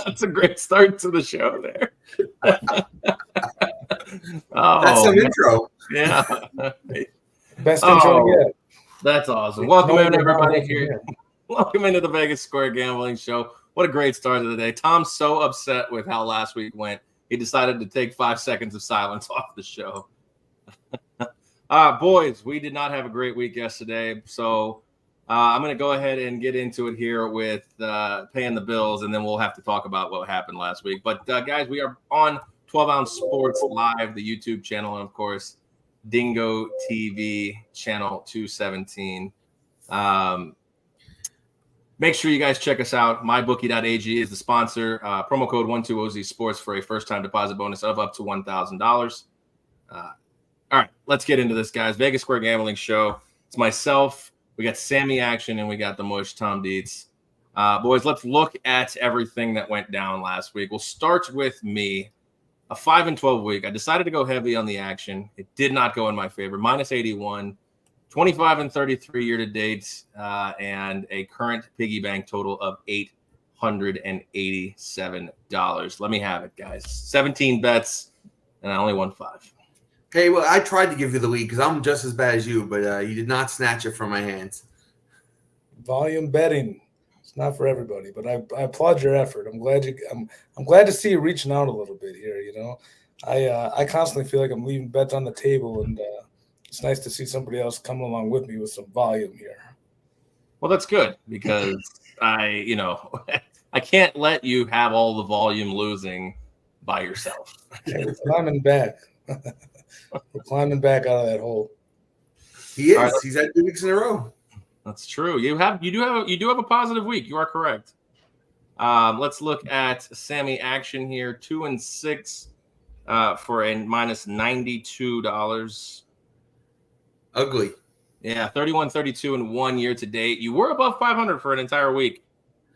That's a great start to the show there. That's some intro. Yeah. Best intro yet. That's awesome. Welcome in, everybody. Here. Welcome into the Vegas Square Gambling Show. What a great start to the day. Tom's so upset with how last week went. He decided to take 5 seconds of silence off the show. Boys, we did not have a great week yesterday, so I'm going to go ahead and get into it here with paying the bills, and then we'll have to talk about what happened last week. But, guys, we are on 12 Ounce Sports Live, the YouTube channel, and, of course, Dingo TV, channel 217. Make sure you guys check us out. MyBookie.ag is the sponsor. Promo code 12OZ Sports for a first-time deposit bonus of up to $1,000. All right, let's get into this, guys. Vegas Square Gambling Show. It's myself. We got Sammy Action, and we got the Mush, Tom Dietz. Boys, let's look at everything that went down last week. We'll start with me. A 5-12 week. I decided to go heavy on the action. It did not go in my favor. Minus 81, 25-33 year to date, and a current piggy bank total of $887. Let me have it, guys. 17 bets, and I only won 5. Hey, well, I tried to give you the lead because I'm just as bad as you, but you did not snatch it from my hands. Volume betting. It's not for everybody, but I applaud your effort. I'm glad to see you reaching out a little bit here. You know, I constantly feel like I'm leaving bets on the table, and it's nice to see somebody else coming along with me with some volume here. Well, that's good because I can't let you have all the volume losing by yourself. Yeah, we're climbing back. We're climbing back out of that hole. He is. Right. He's had 2 weeks in a row. That's true. You do have a positive week. You are correct. Let's look at Sammy Action here. 2-6 for a minus $92. Ugly. Yeah, 31-32 in 1 year to date. You were above 500 for an entire week,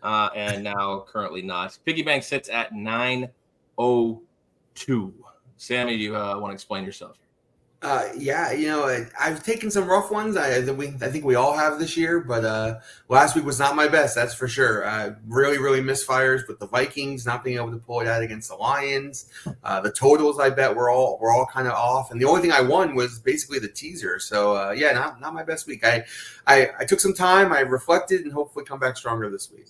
and now currently not. Piggy bank sits at 902. Sammy, do you want to explain yourself? Yeah, I've taken some rough ones. I think we all have this year, but last week was not my best, that's for sure. Really, really misfires with the Vikings not being able to pull it out against the Lions. The totals, I bet, were all kind of off, and the only thing I won was basically the teaser. So yeah, not my best week. I took some time, I reflected, and hopefully come back stronger this week.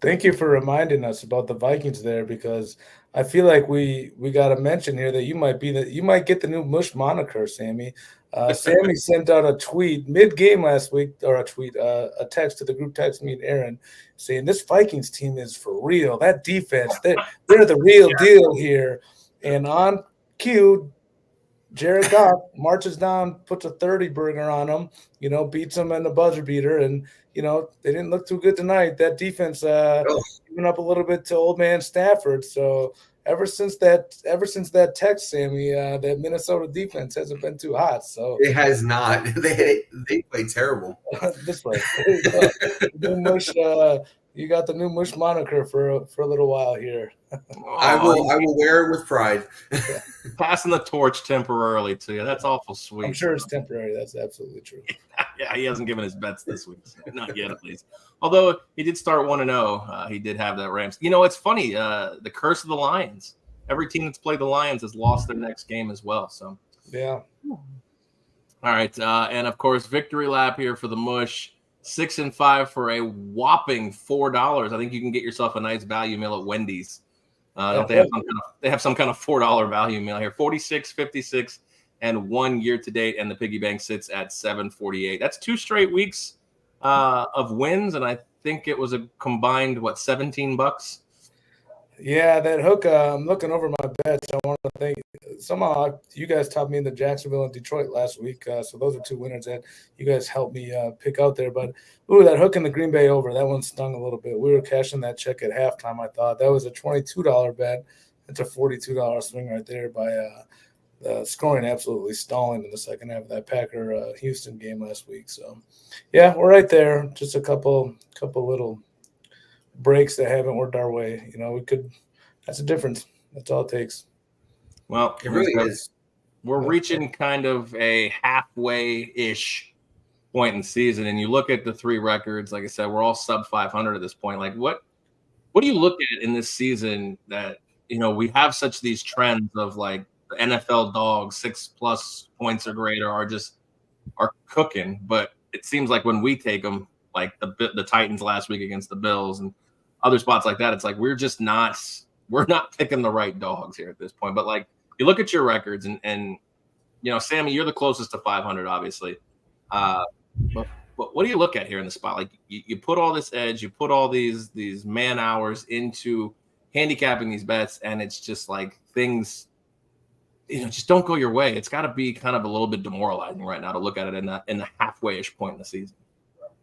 Thank you for reminding us about the Vikings there, because I feel like we got to mention here that you might get the new Mush moniker, Sammy. Sammy sent out a tweet mid-game last week, or a text to the group text me and Aaron, saying this Vikings team is for real. That defense, they're the real deal here. And on cue, Jared Goff marches down, puts a 30 burger on them, beats them in the buzzer beater, and they didn't look too good tonight. That defense giving up a little bit to old man Stafford. So ever since that text, Sammy, that Minnesota defense hasn't been too hot. So it has not. They played terrible. This way, new Mush. You got the new Mush moniker for a little while here. I will wear it with pride. Passing the torch temporarily to you. That's awful sweet. I'm sure it's temporary. That's absolutely true. Yeah, he hasn't given his bets this week. So not yet, at least. Although he did start 1-0. He did have that Rams. It's funny. The curse of the Lions. Every team that's played the Lions has lost their next game as well. So yeah. All right. And, of course, victory lap here for the Mush. 6-5 for a whopping $4. I think you can get yourself a nice value meal at Wendy's. They have some kind of $4 value meal here. 46, 56, and 1 year to date, and the piggy bank sits at 748. That's 2 straight weeks of wins, and I think it was a combined $17. Yeah, that hook. I'm looking over my bets. I want to thank somehow you guys topped me in the Jacksonville and Detroit last week. So those are two winners that you guys helped me pick out there. But that hook in the Green Bay over, that one stung a little bit. We were cashing that check at halftime. I thought that was a $22 bet. It's a $42 swing right there by scoring absolutely stalling in the second half of that Packer Houston game last week. So yeah, we're right there. Just a couple little breaks that haven't worked our way. That's a difference. That's all it takes. Well, it really is. We're reaching kind of a halfway-ish point in the season, and you look at the three records. Like I said, we're all sub 500 at this point. Like, what do you look at in this season that we have such these trends of like the NFL dogs 6+ points or greater are cooking, but it seems like when we take them, like the Titans last week against the Bills and other spots like that, it's like we're not picking the right dogs here at this point. But like you look at your records and Sammy, you're the closest to 500, obviously. But what do you look at here in the spot? Like you put all this edge, you put all these man hours into handicapping these bets, and it's just like things, just don't go your way. It's got to be kind of a little bit demoralizing right now to look at it in the halfway-ish point in the season.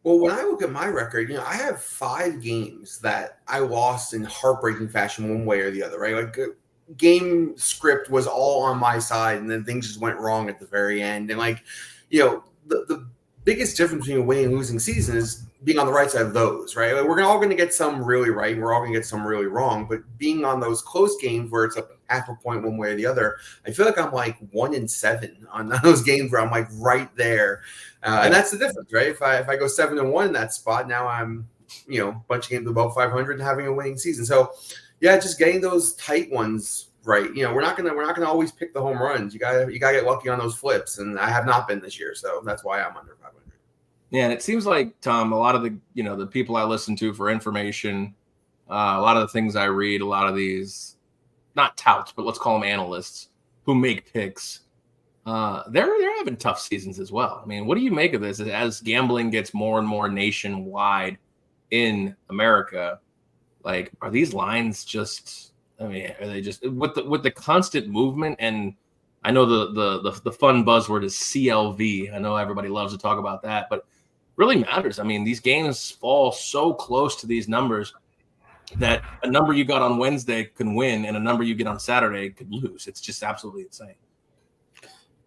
Well, when I look at my record, I have 5 games that I lost in heartbreaking fashion one way or the other, right? Like game script was all on my side, and then things just went wrong at the very end. And the biggest difference between a winning and losing season is being on the right side of those, right? Like we're all going to get some really right, and we're all going to get some really wrong. But being on those close games where it's up half a point one way or the other, I feel like I'm like 1-7 on those games where I'm like right there. And that's the difference, right? If I go 7-1 in that spot, now I'm, a bunch of games above 500 and having a winning season. So yeah, just getting those tight ones right. We're not gonna always pick the home runs. You gotta get lucky on those flips, and I have not been this year, so that's why I'm under 500. Yeah, and it seems like, Tom, a lot of the the people I listen to for information, a lot of the things I read, a lot of these not touts, but let's call them analysts who make picks. They're having tough seasons as well. I mean, what do you make of this as gambling gets more and more nationwide in America? Like, are these lines just? I mean, are they just with the constant movement? And I know the fun buzzword is CLV. I know everybody loves to talk about that, but it really matters. I mean, these games fall so close to these numbers that a number you got on Wednesday can win, and a number you get on Saturday could lose. It's just absolutely insane.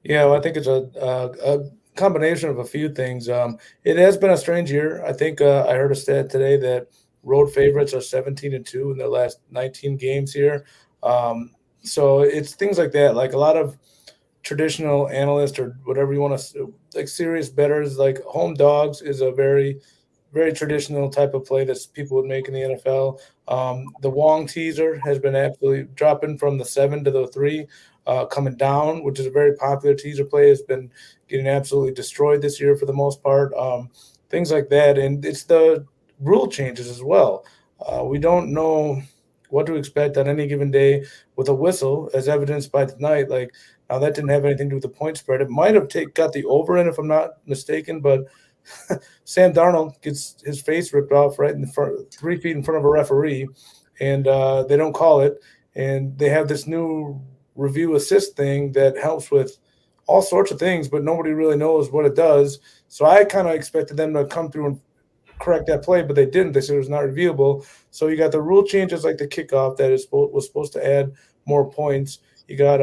Yeah, well, I think it's a combination of a few things. It has been a strange year. I think I heard a stat today that road favorites are 17-2 in their last 19 games here. So it's things like that. Like a lot of traditional analysts or whatever you want to, like serious bettors, like home dogs is a very, very traditional type of play that people would make in the NFL. The Wong teaser has been absolutely dropping from the 7 to the 3. Coming down, which is a very popular teaser play, has been getting absolutely destroyed this year for the most part. Things like that. And it's the rule changes as well. We don't know what to expect on any given day with a whistle, as evidenced by tonight. Like, now that didn't have anything to do with the point spread. It might have got the over in, if I'm not mistaken, but Sam Darnold gets his face ripped off right in the front, 3 feet in front of a referee, and they don't call it. And they have this new review assist thing that helps with all sorts of things, but nobody really knows what it does. So I kind of expected them to come through and correct that play, but they didn't. They said it was not reviewable. So you got the rule changes like the kickoff that was supposed to add more points. You got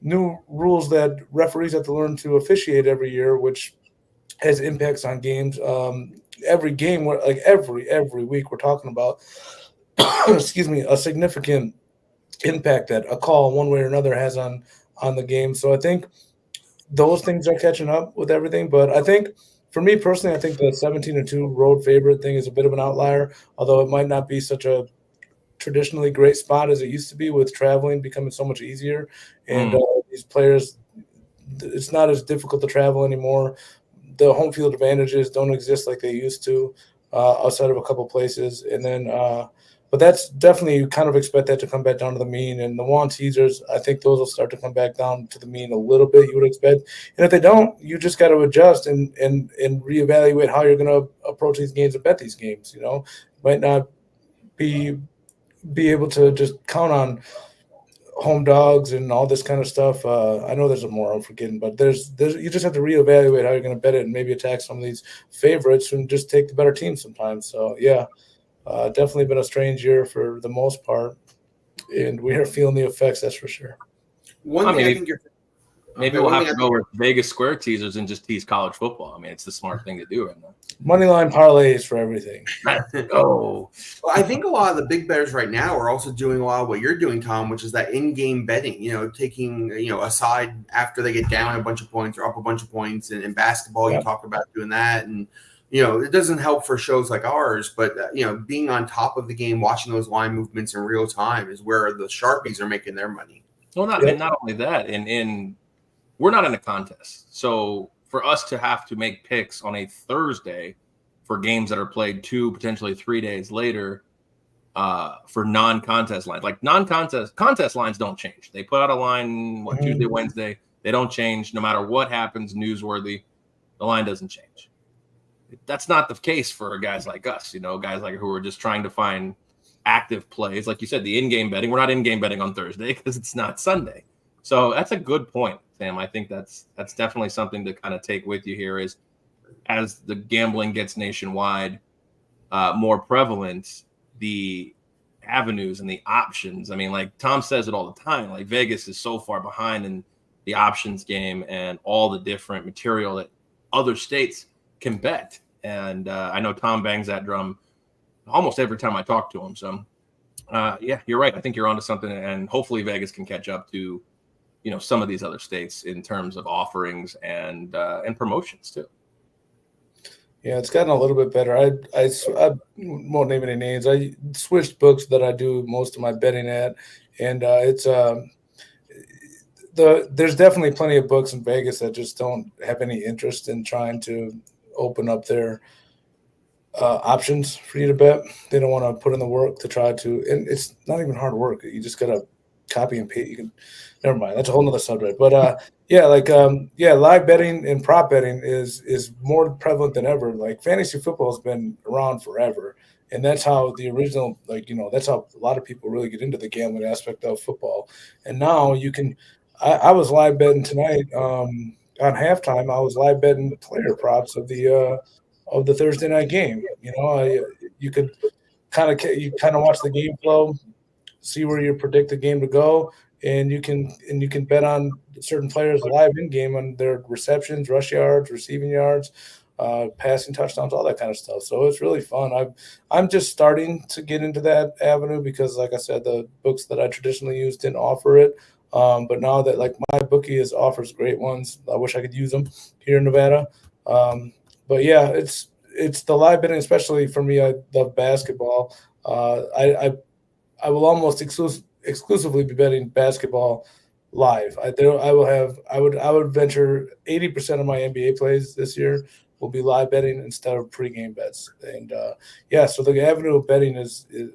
new rules that referees have to learn to officiate every year, which has impacts on games. Every game, like every week, we're talking about excuse me, a significant impact that a call one way or another has on the game. So I think those things are catching up with everything. But I think for me personally, I think the 17-2 road favorite thing is a bit of an outlier, although it might not be such a traditionally great spot as it used to be with traveling becoming so much easier. And these players, it's not as difficult to travel anymore. The home field advantages don't exist like they used to outside of a couple places. And then but that's definitely, you kind of expect that to come back down to the mean. And the Wong teasers, I think those will start to come back down to the mean a little bit, you would expect. And if they don't, you just got to adjust and reevaluate how you're going to approach these games and bet these games. Might not be able to just count on home dogs and all this kind of stuff. I know there's more I'm forgetting, but there's you just have to reevaluate how you're going to bet it and maybe attack some of these favorites and just take the better team sometimes. So yeah, definitely been a strange year for the most part, and we are feeling the effects. That's for sure. One thing I think maybe we'll have to go with Vegas Square teasers and just tease college football. I mean, it's the smart thing to do right now. Money line parlays for everything. Well, I think a lot of the big bettors right now are also doing a lot of what you're doing, Tom, which is that in-game betting, taking, a side after they get down a bunch of points or up a bunch of points. And in basketball, you talk about doing that. And, it doesn't help for shows like ours, but, being on top of the game, watching those line movements in real time is where the Sharpies are making their money. Well, not only that, and we're not in a contest. So for us to have to make picks on a Thursday for games that are played 2, potentially 3 days later for non-contest lines, like contest lines don't change. They put out a line, Tuesday, Wednesday. They don't change no matter what happens, newsworthy. The line doesn't change. That's not the case for guys like us, guys like who are just trying to find active plays. Like you said, the in-game betting. We're not in-game betting on Thursday because it's not Sunday. So that's a good point, Sam. I think that's definitely something to kind of take with you here is as the gambling gets nationwide more prevalent, the avenues and the options. I mean, like Tom says it all the time, like Vegas is so far behind in the options game and all the different material that other states can bet. And I know Tom bangs that drum almost every time I talk to him. So, yeah, you're right. I think you're onto something, and hopefully Vegas can catch up to, some of these other states in terms of offerings and promotions too. Yeah, it's gotten a little bit better. I won't name any names. I switched books that I do most of my betting at, and there's definitely plenty of books in Vegas that just don't have any interest in trying to open up their options for you to bet. They don't want to put in the work to try to, and it's not even hard work. You just got to copy and paste. You can, never mind. That's a whole nother subject. But live betting and prop betting is more prevalent than ever. Like fantasy football has been around forever. And that's how the original, that's how a lot of people really get into the gambling aspect of football. And now you can, I was live betting tonight on halftime. I was live betting the player props of the Thursday night game. You could kind of watch the game flow, see where you predict the game to go, and you can bet on certain players live in game on their receptions, rush yards, receiving yards, passing touchdowns, all that kind of stuff. So it's really fun. I'm just starting to get into that avenue because, like I said, the books that I traditionally used didn't offer it. But now that like my bookie offers great ones, I wish I could use them here in Nevada. But yeah, it's the live betting, especially for me. I love basketball. I will almost exclusively be betting basketball live. I would venture 80% of my NBA plays this year will be live betting instead of pregame bets. And so the avenue of betting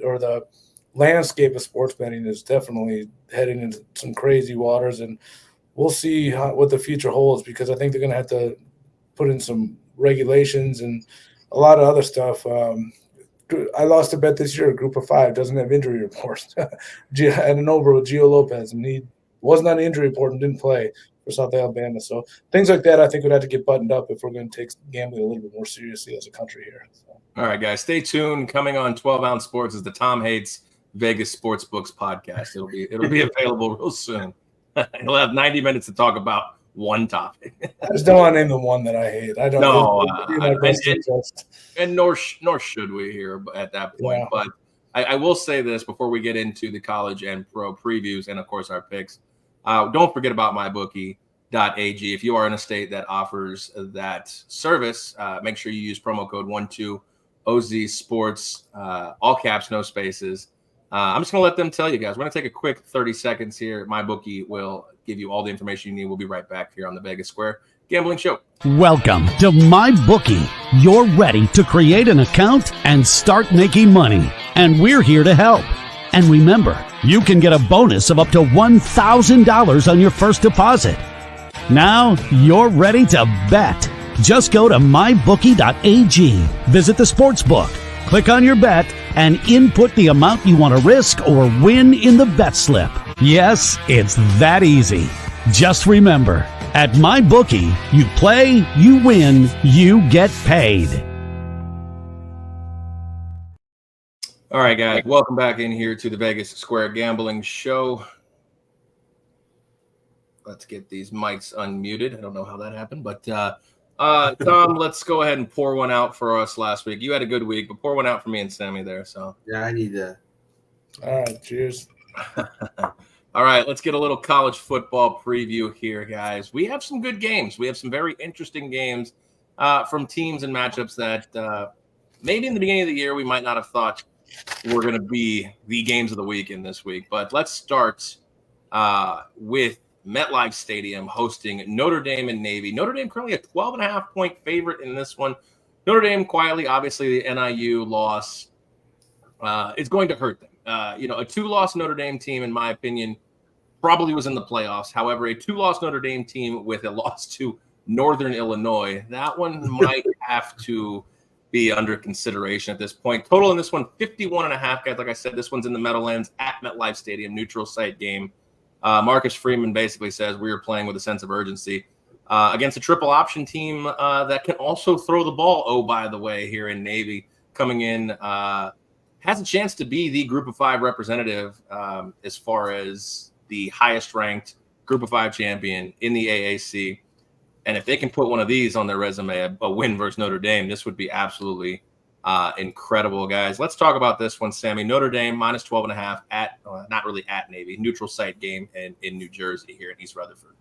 or the landscape of sports betting is definitely heading into some crazy waters, and we'll see what the future holds because I think they're going to have to put in some regulations and a lot of other stuff. I lost a bet this year. A group of 5 doesn't have injury reports. I had an over with Gio Lopez, and he wasn't on the injury report and didn't play for South Alabama. So things like that I think would have to get buttoned up if we're going to take gambling a little bit more seriously as a country here. So. All right, guys, stay tuned. Coming on 12 Ounce Sports is the Tom Hates Vegas Sportsbooks podcast. It'll be available real soon. He'll have 90 minutes to talk about one topic. I just don't want to name the one that I hate. I don't know. And nor should we here at that point. Yeah. But I will say this before we get into the college and pro previews and, of course, our picks. Don't forget about mybookie.ag. If you are in a state that offers that service, make sure you use promo code 12OZ Sports, all caps, no spaces. I'm just going to let them tell you guys. We're going to take a quick 30 seconds here. MyBookie will give you all the information you need. We'll be right back here on the Vegas Square Gambling Show. Welcome to MyBookie. You're ready to create an account and start making money. And we're here to help. And remember, you can get a bonus of up to $1,000 on your first deposit. Now you're ready to bet. Just go to mybookie.ag. Visit the sportsbook. Click on your bet and input the amount you want to risk or win in the bet slip. Yes, it's that easy. Just remember, at MyBookie, you play, you win, you get paid. All right, guys, welcome back in here to the Vegas Square Gambling Show. Let's get these mics unmuted. I don't know how that happened, but Tom, let's go ahead and pour one out for us last week. You had a good week, but pour one out for me and Sammy there. So Yeah, I need to. All right, cheers. All right, let's get a little college football preview here, guys. We have some good games. We have some very interesting games from teams and matchups that maybe in the beginning of the year we might not have thought were going to be the games of the week in this week. But let's start with MetLife Stadium hosting Notre Dame and Navy. Notre Dame currently a 12.5-point favorite in this one. Notre Dame quietly, obviously, the NIU loss is going to hurt them. A two-loss Notre Dame team, in my opinion, probably was in the playoffs. However, a two-loss Notre Dame team with a loss to Northern Illinois, that one might have to be under consideration at this point. Total in this one, 51.5, guys. Like I said, this one's in the Meadowlands at MetLife Stadium, neutral site game. Marcus Freeman basically says we are playing with a sense of urgency against a triple option team that can also throw the ball. Oh, by the way, here in Navy coming in has a chance to be the Group of Five representative as far as the highest ranked Group of Five champion in the AAC. And if they can put one of these on their resume, a win versus Notre Dame, this would be absolutely incredible, guys. Let's talk about this one, Sammy. Notre Dame minus 12.5 at, not really at Navy, neutral site game in New Jersey here in East Rutherford.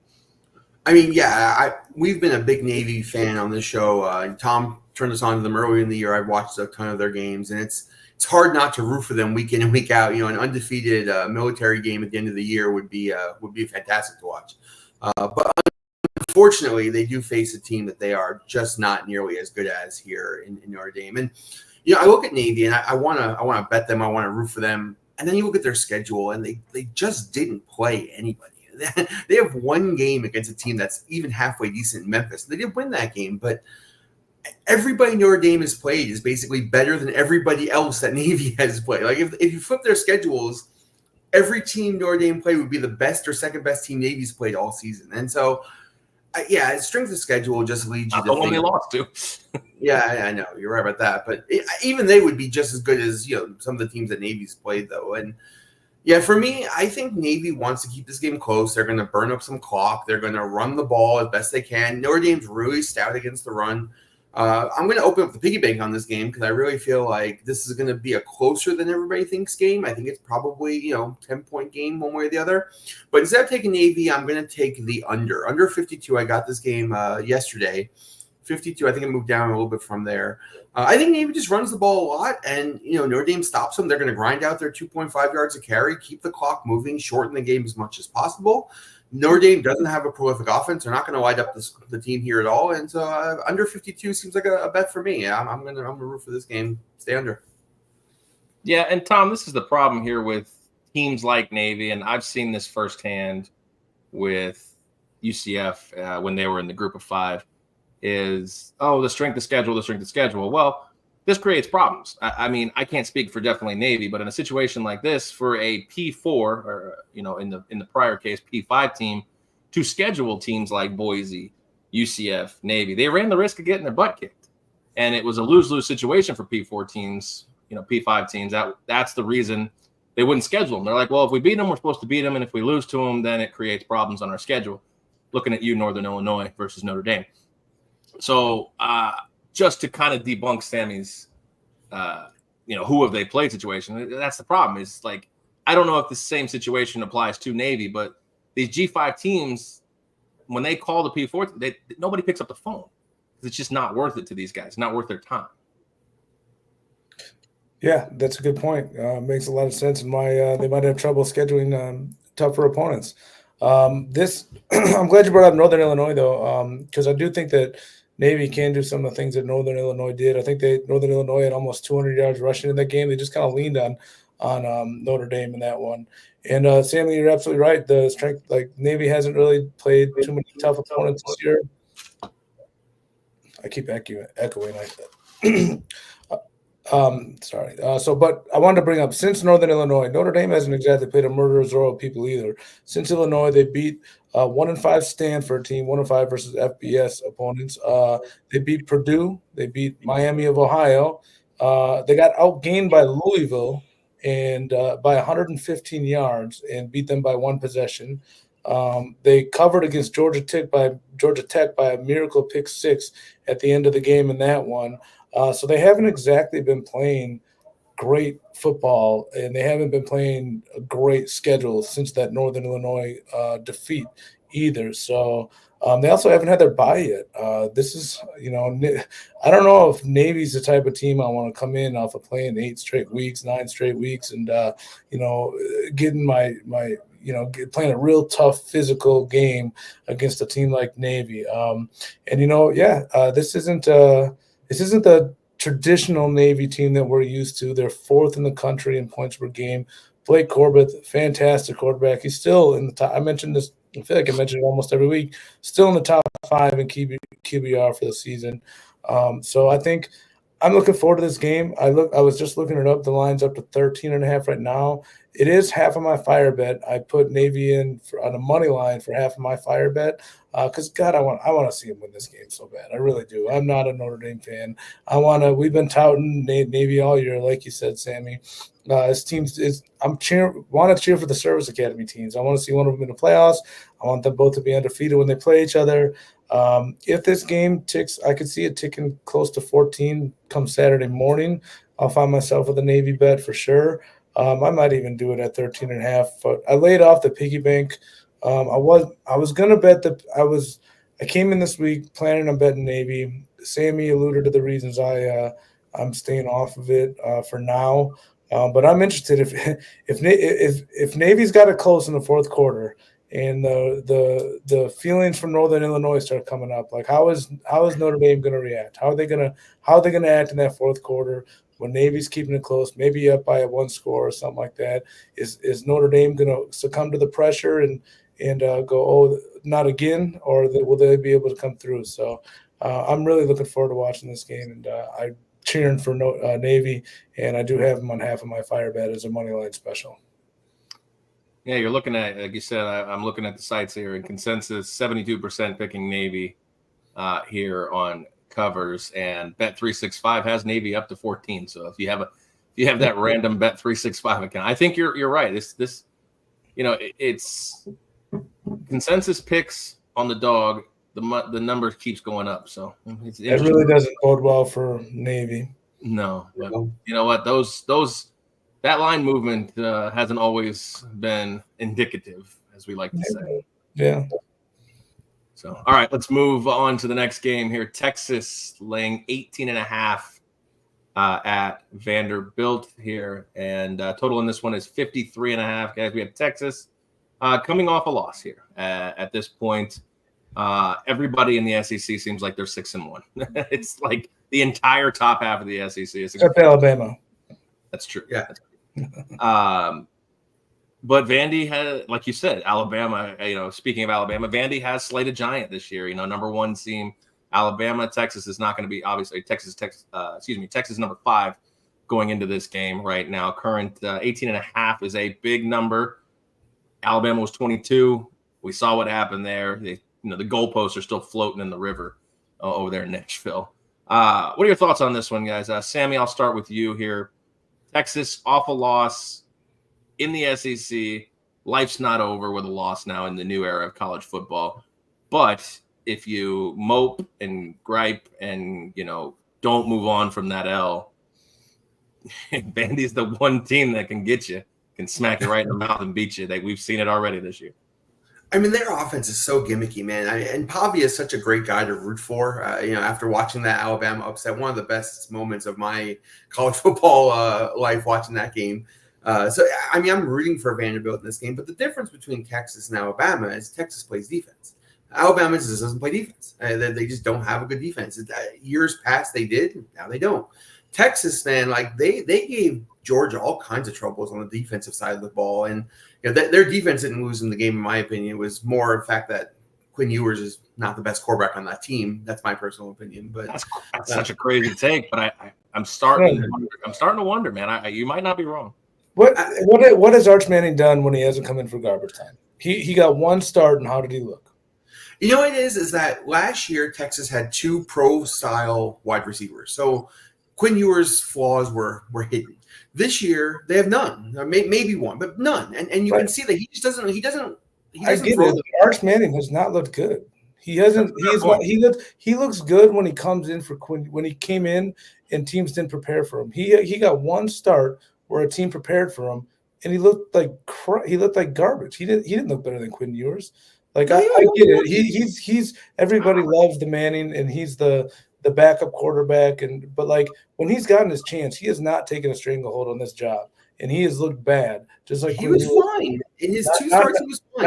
I mean, yeah, we've been a big Navy fan on this show. Tom turned us on to them early in the year. I've watched a ton of their games, and it's hard not to root for them week in and week out. An undefeated military game at the end of the year would be fantastic to watch. But unfortunately, they do face a team that they are just not nearly as good as here in Notre Dame. And I look at Navy and I want to bet them. I want to root for them. And then you look at their schedule, and they just didn't play anybody. They have one game against a team that's even halfway decent in Memphis. They did win that game, but everybody Notre Dame has played is basically better than everybody else that Navy has played. Like if you flip their schedules, every team Notre Dame played would be the best or second best team Navy's played all season. And so, strength of schedule just leads you to the one they lost to. Yeah, I know you're right about that. But even they would be just as good as some of the teams that Navy's played, though. And yeah, for me, I think Navy wants to keep this game close. They're going to burn up some clock. They're going to run the ball as best they can. Notre Dame's really stout against the run. I'm going to open up the piggy bank on this game because I really feel like this is going to be a closer than everybody thinks game. I think it's probably, 10-point game one way or the other. But instead of taking Navy, I'm going to take the under. Under 52, I got this game yesterday. 52, I think it moved down a little bit from there. I think Navy just runs the ball a lot, and, Notre Dame stops them. They're going to grind out their 2.5 yards a carry, keep the clock moving, shorten the game as much as possible. Notre Dame doesn't have a prolific offense. They're not going to light up the team here at all. And so under 52 seems like a bet for me. I'm going to root for this game. Stay under. Yeah, and Tom, this is the problem here with teams like Navy, and I've seen this firsthand with UCF when they were in the Group of Five, is, the strength of schedule. Well, this creates problems. I mean, I can't speak for definitely Navy, but in a situation like this, for a P4 or in the prior case P5 team to schedule teams like Boise, UCF, Navy, they ran the risk of getting their butt kicked, and it was a lose-lose situation for P4 teams. P5 teams. That's the reason they wouldn't schedule them. They're like, well, if we beat them, we're supposed to beat them, and if we lose to them, then it creates problems on our schedule. Looking at you, Northern Illinois versus Notre Dame. So just to kind of debunk Sammy's, who have they played situation, that's the problem. Is like, I don't know if the same situation applies to Navy, but these G5 teams, when they call the P4, nobody picks up the phone. It's just not worth it to these guys. Not worth their time. Yeah, that's a good point. Makes a lot of sense. And they might have trouble scheduling tougher opponents. I'm glad you brought up Northern Illinois, though, because I do think that Navy can do some of the things that Northern Illinois did. I think Northern Illinois had almost 200 yards rushing in that game. They just kind of leaned on Notre Dame in that one. And Sammy, you're absolutely right. The strength, like Navy hasn't really played too many tough opponents this year. I keep echoing like that. Sorry. But I wanted to bring up, since Northern Illinois, Notre Dame hasn't exactly played a murderer's row of people either. Since Illinois, they beat 1-5 Stanford team, 1-5 versus FBS opponents. They beat Purdue. They beat Miami of Ohio. They got outgained by Louisville and by 115 yards and beat them by one possession. They covered against Georgia Tech by a miracle pick six at the end of the game in that one. So they haven't exactly been playing great football, and they haven't been playing a great schedule since that Northern Illinois defeat either. So they also haven't had their bye yet. This is, I don't know if Navy's the type of team I want to come in off of playing 9 straight weeks, and getting playing a real tough physical game against a team like Navy. This isn't the traditional Navy team that we're used to. They're fourth in the country in points per game. Blake Corbett, fantastic quarterback. He's still in the top. I mentioned this. I feel like I mention it almost every week. Still in the top 5 in QBR for the season. So I think I'm looking forward to this game. I was just looking it up. The line's up to 13.5 right now. It is half of my fire bet. I put Navy in on a money line for half of my fire bet because God, I want to see him win this game so bad. I really do. I'm not a Notre Dame fan. We've been touting Navy all year, like you said, Sammy. This team want to cheer for the Service Academy teams. I want to see one of them in the playoffs. I want them both to be undefeated when they play each other. If this game ticks, I could see it ticking close to 14 come Saturday morning. I'll find myself with a Navy bet for sure. I might even do it at 13.5, but I laid off the piggy bank. I was gonna bet I came in this week planning on betting Navy. Sammy alluded to the reasons I'm staying off of it for now. But I'm interested if Navy's got it close in the fourth quarter and the feelings from Northern Illinois start coming up. Like how is Notre Dame going to react? How are they going to act in that fourth quarter when Navy's keeping it close, maybe up by a 1 score or something like that? Is Notre Dame going to succumb to the pressure and go, oh, not again, or will they be able to come through? So I'm really looking forward to watching this game, and I'm cheering for Navy, and I do have them on half of my fire bet as a money line special. Yeah, you're looking at, like you said, I'm looking at the sites here in consensus, 72% picking Navy here on covers, and Bet365 has Navy up to 14. So if you have that random Bet365 account, I think you're right. This it's consensus picks on the dog. The number keeps going up, so it really doesn't bode well for Navy. No, but you know what? That line movement hasn't always been indicative, as we like to say. Yeah. So, all right, let's move on to the next game here. Texas laying 18.5 at Vanderbilt here, and total in this one is 53.5. Guys, we have Texas coming off a loss here at this point. Everybody in the SEC seems like they're 6-1. It's like the entire top half of the SEC is except Alabama. That's true. Yeah. But Vandy has, like you said, Alabama. Speaking of Alabama, Vandy has slayed a giant this year. Number 1 team, Alabama. Texas is not going to be obviously Texas number 5 going into this game right now. Current 18.5 is a big number. Alabama was 22. We saw what happened there. The goalposts are still floating in the river over there in Nashville. What are your thoughts on this one, guys? Sammy, I'll start with you here. Texas, awful loss in the SEC. Life's not over with a loss now in the new era of college football. But if you mope and gripe and, don't move on from that L, Vandy's the one team that can get you, can smack you right in the mouth and beat you. We've seen it already this year. I mean, their offense is so gimmicky, man. And Pavia is such a great guy to root for. After watching that Alabama upset, one of the best moments of my college football life watching that game. I'm rooting for Vanderbilt in this game. But the difference between Texas and Alabama is Texas plays defense. Alabama just doesn't play defense. They just don't have a good defense. Years past they did, now they don't. Texas, man, they gave Georgia all kinds of troubles on the defensive side of the ball, and their defense didn't lose in the game. In my opinion, it was more the fact that Quinn Ewers is not the best quarterback on that team. That's my personal opinion. But That's such a crazy take, but I'm starting to wonder, man. You might not be wrong. What has Arch Manning done when he hasn't come in for garbage time? He got one start, and how did he look? You know what it is that last year Texas had 2 pro-style wide receivers. So Quinn Ewers' flaws were hidden. This year they have none, maybe one, but none. And you can see that he just doesn't. He doesn't. I get it. Arch Manning has not looked good. He hasn't. He looks good when he comes in for Quinn. When he came in and teams didn't prepare for him, he got one start where a team prepared for him, and he looked like garbage. He didn't look better than Quinn Ewers. Like I get it. He's everybody loves the Manning, and he's the backup quarterback. But like when he's gotten his chance, he has not taken a stranglehold on this job, and he has looked bad. Just like he was fine in his 2 starts. He was fine.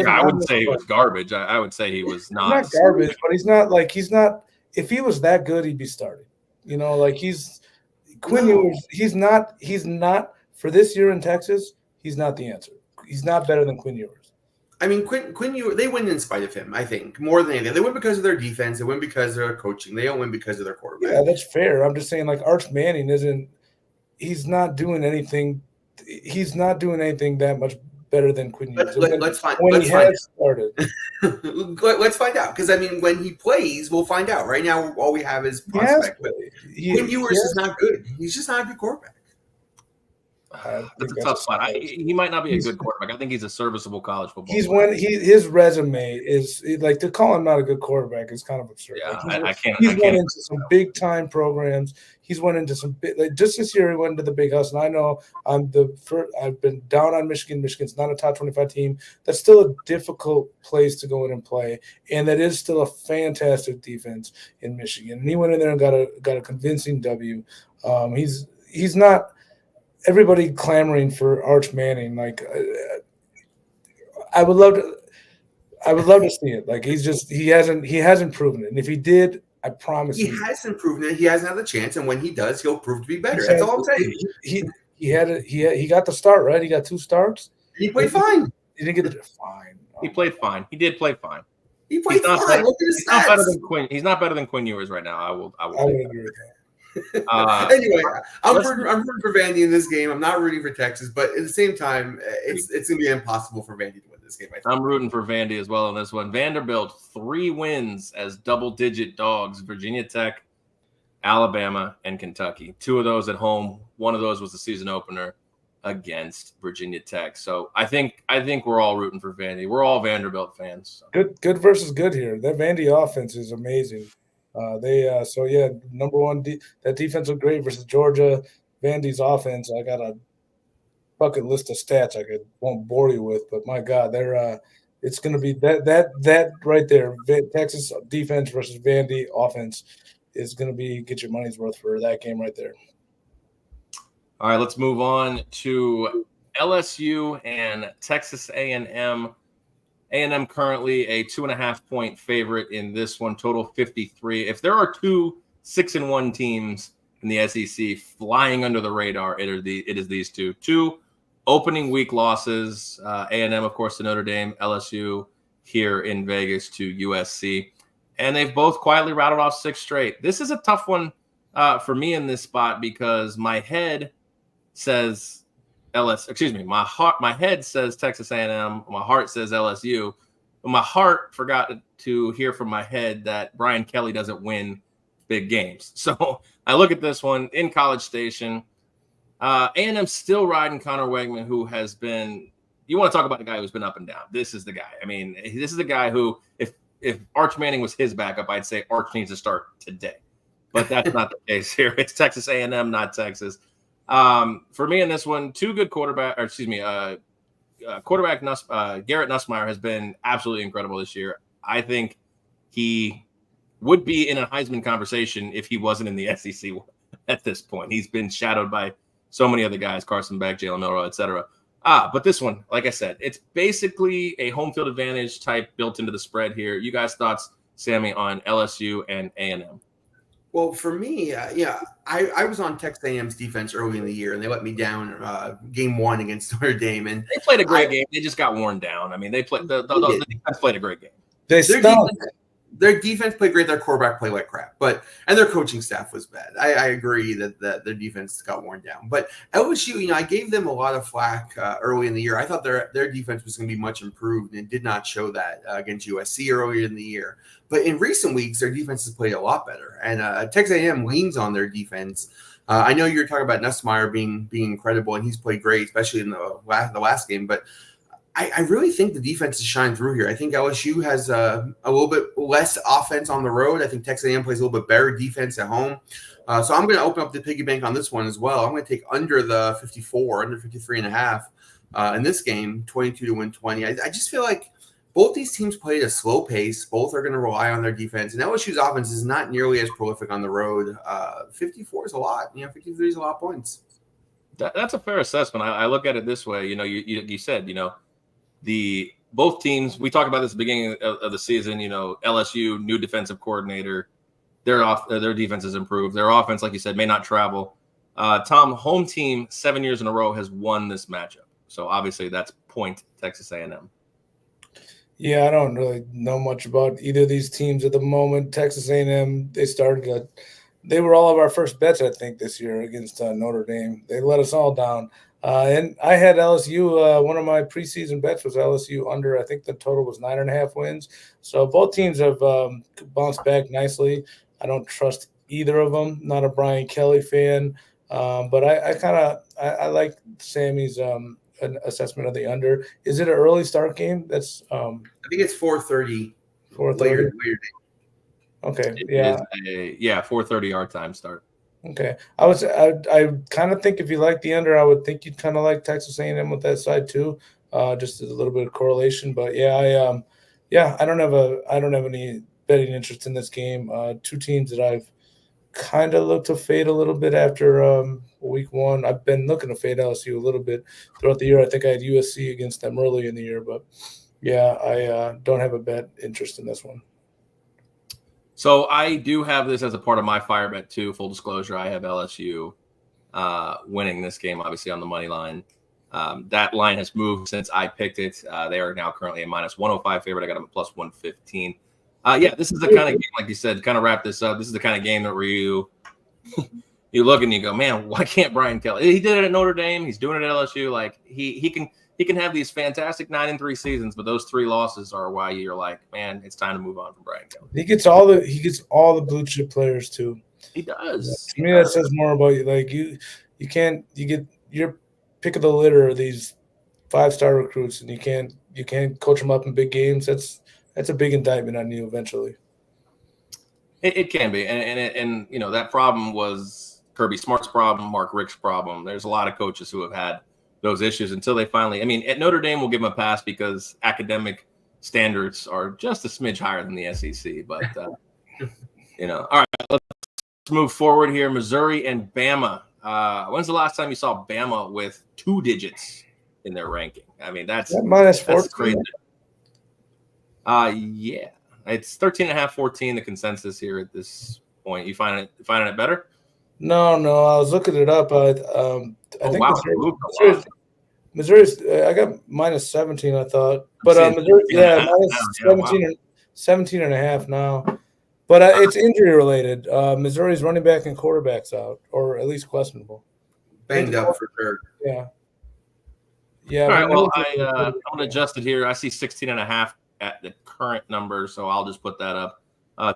I wouldn't say he was garbage. I would say he was not garbage, but he's not. If he was that good, he'd be starting. You know, like Quinn Ewers. He's not for this year in Texas. He's not the answer. He's not better than Quinn Ewers. I mean, Quinn Ewers, they win in spite of him, I think, more than anything. They win because of their defense. They win because of their coaching. They don't win because of their quarterback. Yeah, that's fair. I'm just saying, like, Arch Manning he's not doing anything. He's not doing anything that much better than Quinn Ewers. Let's find out. Because, I mean, when he plays, we'll find out. Right now, all we have is prospect. Quinn Ewers is not good. He's just not a good quarterback. That's a tough spot. He might not be a good quarterback. I think he's a serviceable college football. His resume is like to call him not a good quarterback is kind of absurd. Yeah, like I can't. He's went into some big time programs. He's went into some just this year. He went into the Big House, and I know I've been down on Michigan. Michigan's not a top 25 team. That's still a difficult place to go in and play, and that is still a fantastic defense in Michigan. And he went in there and got a convincing W. He's not. Everybody clamoring for Arch Manning, like I would love to see it. Like he hasn't proven it, and if he did, I promise he hasn't proven it. He hasn't had the chance, and when he does, he'll prove to be better. That's all I'm saying. He got the start right. He got 2 starts. He played fine. He didn't get the fine. He played fine. He did play fine. He played fine. Look at his stats. Not better than Quinn. He's not better than Quinn Ewers right now. I would agree with that. Anyway, I'm rooting for Vandy in this game. I'm not rooting for Texas, but at the same time, it's going to be impossible for Vandy to win this game. I'm rooting for Vandy as well in this one. Vanderbilt, 3 wins as double-digit dogs. Virginia Tech, Alabama, and Kentucky. 2 of those at home. 1 of those was the season opener against Virginia Tech. So I think we're all rooting for Vandy. We're all Vanderbilt fans. So. Good versus good here. That Vandy offense is amazing. Number one, that defense was great versus Georgia. Vandy's offense, I got a bucket list of stats I won't bore you with, but my God, it's going to be that right there. Texas defense versus Vandy offense is going to be get your money's worth for that game right there. All right, let's move on to LSU and Texas A&M. A&M currently a 2.5-point favorite in this one, total 53. If there are 2 6-1 teams in the SEC flying under the radar, it is these 2. 2 opening week losses, A&M, of course, to Notre Dame, LSU here in Vegas to USC. And they've both quietly rattled off 6 straight. This is a tough one for me in this spot because my head says my head says Texas A&M. My heart says LSU. But my heart forgot to hear from my head that Brian Kelly doesn't win big games. So I look at this one in College Station. A&M still riding Connor Wegman, who has been – you want to talk about the guy who's been up and down. This is the guy. I mean, this is the guy who if Arch Manning was his backup, I'd say Arch needs to start today. But that's not the case here. It's Texas A&M, not Texas. For me in this one, 2 good quarterback Garrett Nussmeier has been absolutely incredible this year. I think he would be in a Heisman conversation if he wasn't in the SEC at this point. He's been shadowed by so many other guys, Carson Beck, Jalen Milroe, etc. But this one, like I said, it's basically a home field advantage type built into the spread here. You guys' thoughts, Sammy, on LSU and A&M? Well, for me, I was on Texas A&M's defense early in the year, and they let me down game 1 against Notre Dame. And they played a great game. They just got worn down. I mean, they played the defense played a great game. They stunk. Their defense played great. Their quarterback played like crap, and their coaching staff was bad. I agree that their defense got worn down. But LSU, I gave them a lot of flack early in the year. I thought their defense was going to be much improved, and did not show that against USC earlier in the year. But in recent weeks, their defense has played a lot better, and Texas A&M leans on their defense. I know you're talking about Nussmeier being incredible, and he's played great, especially in the last game, but I really think the defense is shining through here. I think LSU has a little bit less offense on the road. I think Texas A&M plays a little bit better defense at home. So I'm going to open up the piggy bank on this one as well. I'm going to take under the 54, under 53.5 in this game, 22 to win 20. I just feel like both these teams play at a slow pace. Both are going to rely on their defense. And LSU's offense is not nearly as prolific on the road. 54 is a lot. 53 is a lot of points. That's a fair assessment. I look at it this way. You said, both teams, we talked about this at the beginning of the season, LSU, new defensive coordinator, their defense has improved. Their offense, like you said, may not travel. Tom, home team 7 years in a row has won this matchup. So obviously that's point Texas A&M. Yeah, I don't really know much about either of these teams at the moment. Texas A&M, they were all of our first bets, I think, this year against Notre Dame. They let us all down. And I had LSU. One of my preseason bets was LSU under. I think the total was 9.5 wins. So both teams have bounced back nicely. I don't trust either of them. Not a Brian Kelly fan, but I like Sammy's assessment of the under. Is it an early start game? That's I think it's 4:30. 4:30. Later. Okay. Yeah. 4:30 our time start. Okay. I kind of think if you like the under, I would think you'd kind of like Texas A&M with that side too. Just a little bit of correlation, but I don't have any betting interest in this game. Two teams that I've kind of looked to fade a little bit after week one. I've been looking to fade LSU a little bit throughout the year. I think I had USC against them early in the year, but I don't have a bet interest in this one. So I do have this as a part of my fire bet too. Full disclosure, I have LSU winning this game, obviously on the money line. That line has moved since I picked it. They are now currently a -105 favorite. I got them at +115. This is the kind of game, like you said, kind of wrap this up. This is the kind of game that where you look and you go, man, why can't Brian Kelly? He did it at Notre Dame. He's doing it at LSU. Like he can have these fantastic 9-3 seasons, but those 3 losses are why you're like, man, it's time to move on from Brian Kelly. He gets all the blue chip players too. He does. To me, that says more about you. Like you get your pick of the litter of these 5-star recruits, and you can't coach them up in big games. That's a big indictment on you eventually. It can be, and that problem was Kirby Smart's problem, Mark Richt's problem. There's a lot of coaches who have had those issues until they finally. I mean, at Notre Dame, we'll give them a pass because academic standards are just a smidge higher than the SEC. But all right, let's move forward here. Missouri and Bama. When's the last time you saw Bama with 2 digits in their ranking? I mean, that's -14. crazy. Yeah, it's 13.5, 14. The consensus here at this point. You finding it better? No. I was looking it up. I think wow. Missouri's. I got -17. I thought, but Missouri, -17, 17.5 now. But it's injury related. Missouri's running back and quarterback's out, or at least questionable. Banged up for sure. Yeah. All right. Well, I'm gonna adjust it here. I see 16.5 at the current number, so I'll just put that up.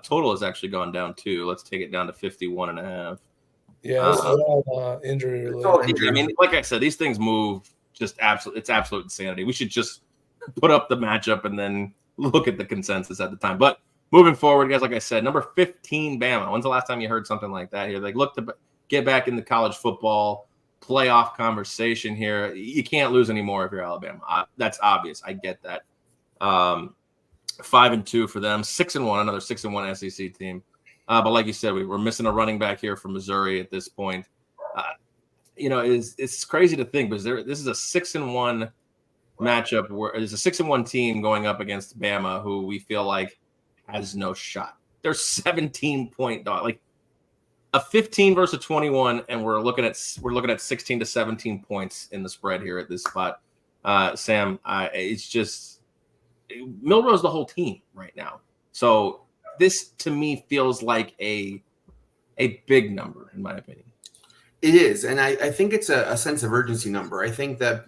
Total has actually gone down too. Let's take it down to 51.5. Yeah, this is all injury related. I mean, like I said, these things move just it's absolute insanity. We should just put up the matchup and then look at the consensus at the time. But moving forward, guys, like I said, number 15, Bama. When's the last time you heard something like that here? Like, look to get back in the college football playoff conversation here. You can't lose anymore if you're Alabama. That's obvious. I get that. 5-2 for them, 6-1, another 6-1 SEC team. But like you said, we're missing a running back here from Missouri at this point. It's crazy to think, but this is a 6-1 matchup where there's a 6-1 team going up against Bama, who we feel like has no shot. They're 17-point dog, like a 15 versus a 21, and we're looking at 16 to 17 points in the spread here at this spot. Sam, it's just Milrow's the whole team right now. So this to me feels like a big number in my opinion. It is, and I think it's a sense of urgency number. I think that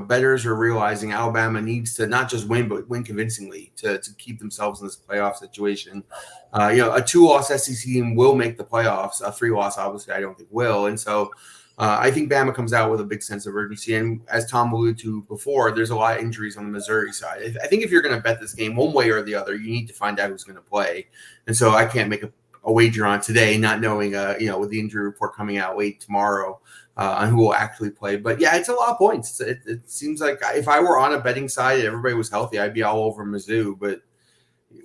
bettors are realizing Alabama needs to not just win, but win convincingly to keep themselves in this playoff situation. A 2-loss SEC team will make the playoffs. A 3-loss, obviously, I don't think will. And so I think Bama comes out with a big sense of urgency. And as Tom alluded to before, there's a lot of injuries on the Missouri side. I think if you're going to bet this game one way or the other, you need to find out who's going to play. And so I can't make a wager on today, not knowing, with the injury report coming out late tomorrow on who will actually play. But yeah, it's a lot of points. It seems like if I were on a betting side and everybody was healthy, I'd be all over Mizzou. But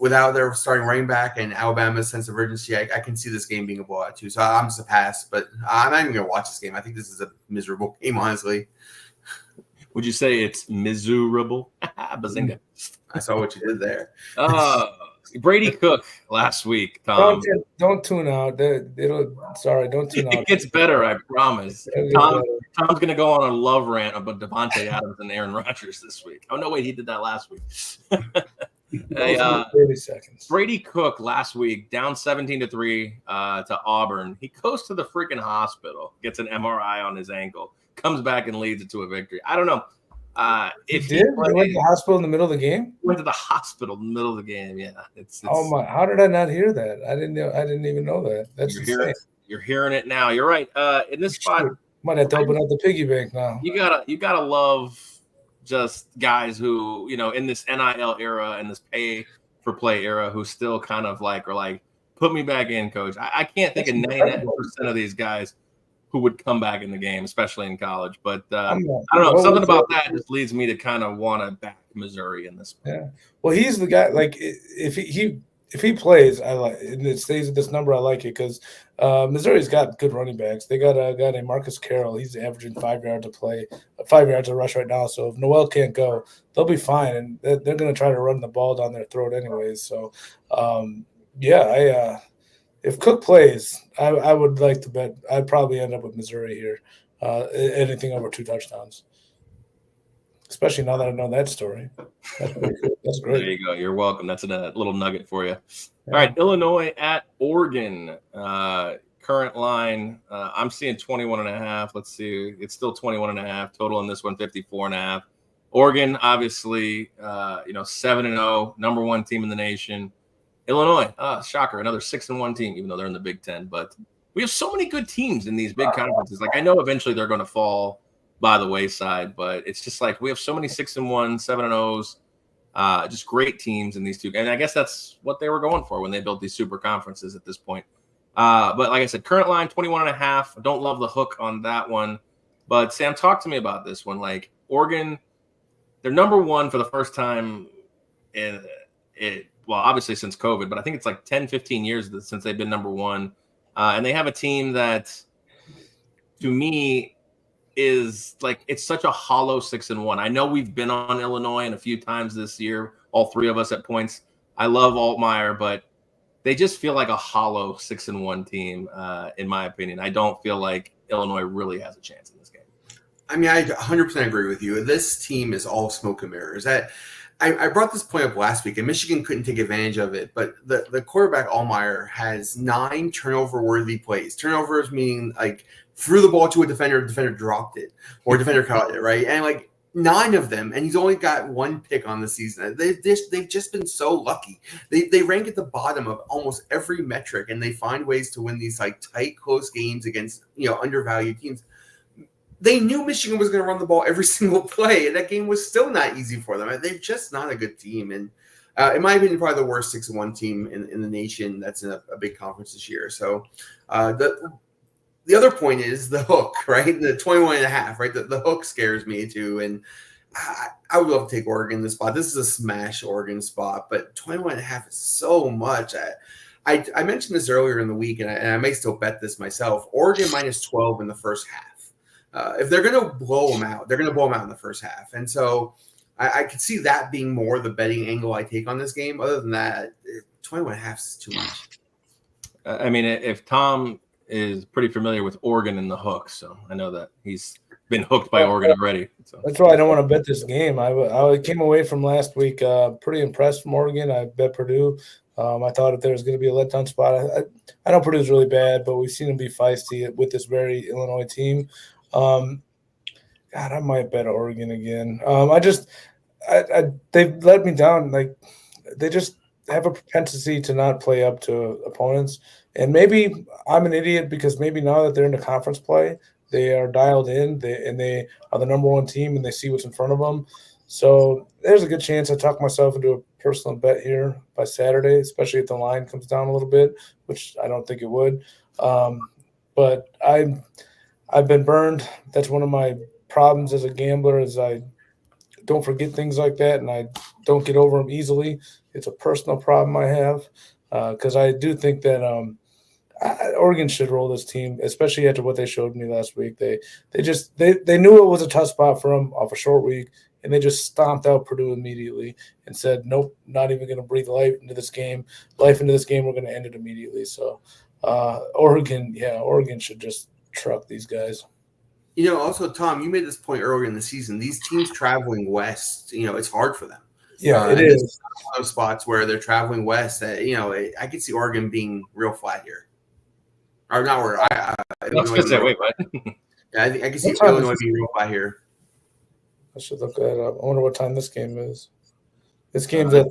without their starting running back and Alabama's sense of urgency, I can see this game being a blowout too. So I'm just a pass, but I'm not even going to watch this game. I think this is a miserable game, honestly. Would you say it's miserable? Bazinga. I saw what you did there. Brady Cook last week, Tom. Don't tune out. Don't tune out. It gets better, I promise. Tom's going to go on a love rant about Devontae Adams and Aaron Rodgers this week. Oh, no, wait, he did that last week. 30 seconds. Brady Cook last week, down 17-3 to Auburn. He goes to the freaking hospital, gets an MRI on his ankle, comes back and leads it to a victory. I don't know. He went to the hospital in the middle of the game? Went to the hospital in the middle of the game, yeah. It's oh my! How did I not hear that? I didn't even know that. That's insane. You're hearing it now. You're right. In this spot, might have to open up the piggy bank now. You gotta love just guys who in this NIL era and this pay for play era who still kind of are like, put me back in, coach. I can't think of 99% of these guys who would come back in the game, especially in college. But I don't know. Something about that just leads me to kind of want to back Missouri in this. Yeah. Well, he's the guy. Like if he plays, I like, and it stays at this number. I like it because Missouri's got good running backs. They got a guy named Marcus Carroll. He's averaging 5 yards a rush right now. So if Noel can't go, they'll be fine, and they're going to try to run the ball down their throat anyways. So if Cook plays, I would like to bet. I'd probably end up with Missouri here, anything over 2 touchdowns. Especially now that I know that story. That's pretty cool. That's great. There you go. You're welcome. That's a little nugget for you. Yeah. All right, Illinois at Oregon. Current line, I'm seeing 21.5. Let's see. It's still 21.5. Total in this one, 54.5. Oregon, obviously, 7-0, number 1 team in the nation. Illinois, shocker, another 6-1 team, even though they're in the Big Ten. But we have so many good teams in these big conferences. Like, I know eventually they're going to fall by the wayside, but it's just like we have so many 6-1, 7-0s, just great teams in these two. And I guess that's what they were going for when they built these super conferences at this point. But like I said, current line 21.5. Don't love the hook on that one. But Sam, talk to me about this one. Like Oregon, they're number 1 for the first time in it. Well, obviously since COVID, but I think it's like 10, 15 years since they've been number 1. And they have a team that, to me, is like it's such a hollow 6-1. I know we've been on Illinois a few times this year, all 3 of us at points. I love Altmaier, but they just feel like a hollow 6-1 team, in my opinion. I don't feel like Illinois really has a chance in this game. I mean, I 100% agree with you. This team is all smoke and mirrors. I brought this point up last week, and Michigan couldn't take advantage of it. But the quarterback, Altmaier, has 9 turnover-worthy plays. Turnovers meaning, like, threw the ball to a defender dropped it, or defender caught it, right? And, like, 9 of them, and he's only got 1 pick on the season. They've just been so lucky. They rank at the bottom of almost every metric, and they find ways to win these, like, tight, close games against, undervalued teams. They knew Michigan was going to run the ball every single play, and that game was still not easy for them. They're just not a good team. And in my opinion, probably the worst 6-1 team in the nation that's in a big conference this year. So the other point is the hook, right? The 21.5, right? The hook scares me too. And I would love to take Oregon in this spot. This is a smash Oregon spot, but 21.5 is so much. I mentioned this earlier in the week, and I may still bet this myself. Oregon minus 12 in the first half. If they're going to blow them out, they're going to blow them out in the first half. And so I could see that being more the betting angle I take on this game. Other than that, 21.5 is too much. I mean, if Tom is pretty familiar with Oregon and the hook, so I know that he's been hooked by Oregon already. So. That's why I don't want to bet this game. I came away from last week pretty impressed from Oregon. I bet Purdue. I thought if there was going to be a letdown spot. I know Purdue's really bad, but we've seen them be feisty with this very Illinois team. God, I might bet Oregon again. They've let me down. Like, they just have a propensity to not play up to opponents. And maybe I'm an idiot because maybe now that they're into conference play, they are dialed in, they are the number one team, and they see what's in front of them. So there's a good chance I talk myself into a personal bet here by Saturday, especially if the line comes down a little bit, which I don't think it would. But I've been burned. That's one of my problems as a gambler is I don't forget things like that, and I don't get over them easily. It's a personal problem I have because I do think that Oregon should roll this team, especially after what they showed me last week. They knew it was a tough spot for them off a short week, and they just stomped out Purdue immediately and said, nope, not even going to breathe life into this game. We're going to end it immediately. So Oregon should just truck these guys. Also, Tom, you made this point earlier in the season. These teams traveling west, it's hard for them. Yeah, it is. It's one of those spots where they're traveling west. I could see Oregon being real flat here. Or not where I was going to say, wait, what? Yeah, I can see Illinois being real flat here. I should look that up. I wonder what time this game is. This game's at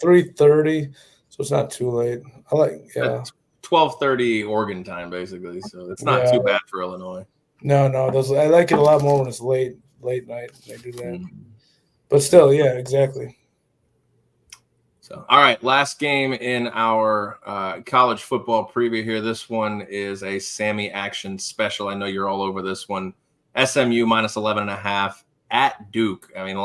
3:30, so it's not too late. 12:30 Oregon time, basically. So it's not too bad for Illinois. No, I like it a lot more when it's late night. They do that, but still, yeah, exactly. So, all right, last game in our college football preview here. This one is a Sammy action special. I know you're all over this one. SMU minus 11.5 at Duke. I mean,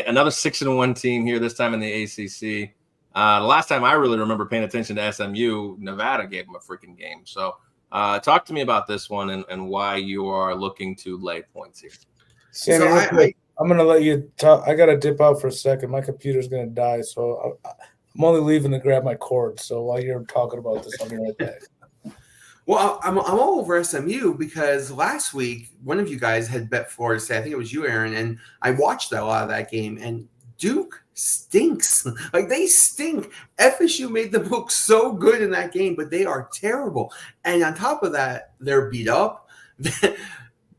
another 6-1 team here. This time in the ACC. The last time I really remember paying attention to SMU, Nevada gave them a freaking game. So. Talk to me about this one and why you are looking to lay points here. Sammy, I'm going to let you talk. I got to dip out for a second. My computer's going to die, so I'm only leaving to grab my cord. So while you're talking about this, I'll be right back. Well, I'm all over SMU because last week one of you guys had bet Florida State. I think it was you, Aaron, and I watched a lot of that game. And Duke stinks. Like, they stink. FSU made them look so good in that game, but they are terrible. And on top of that, they're beat up.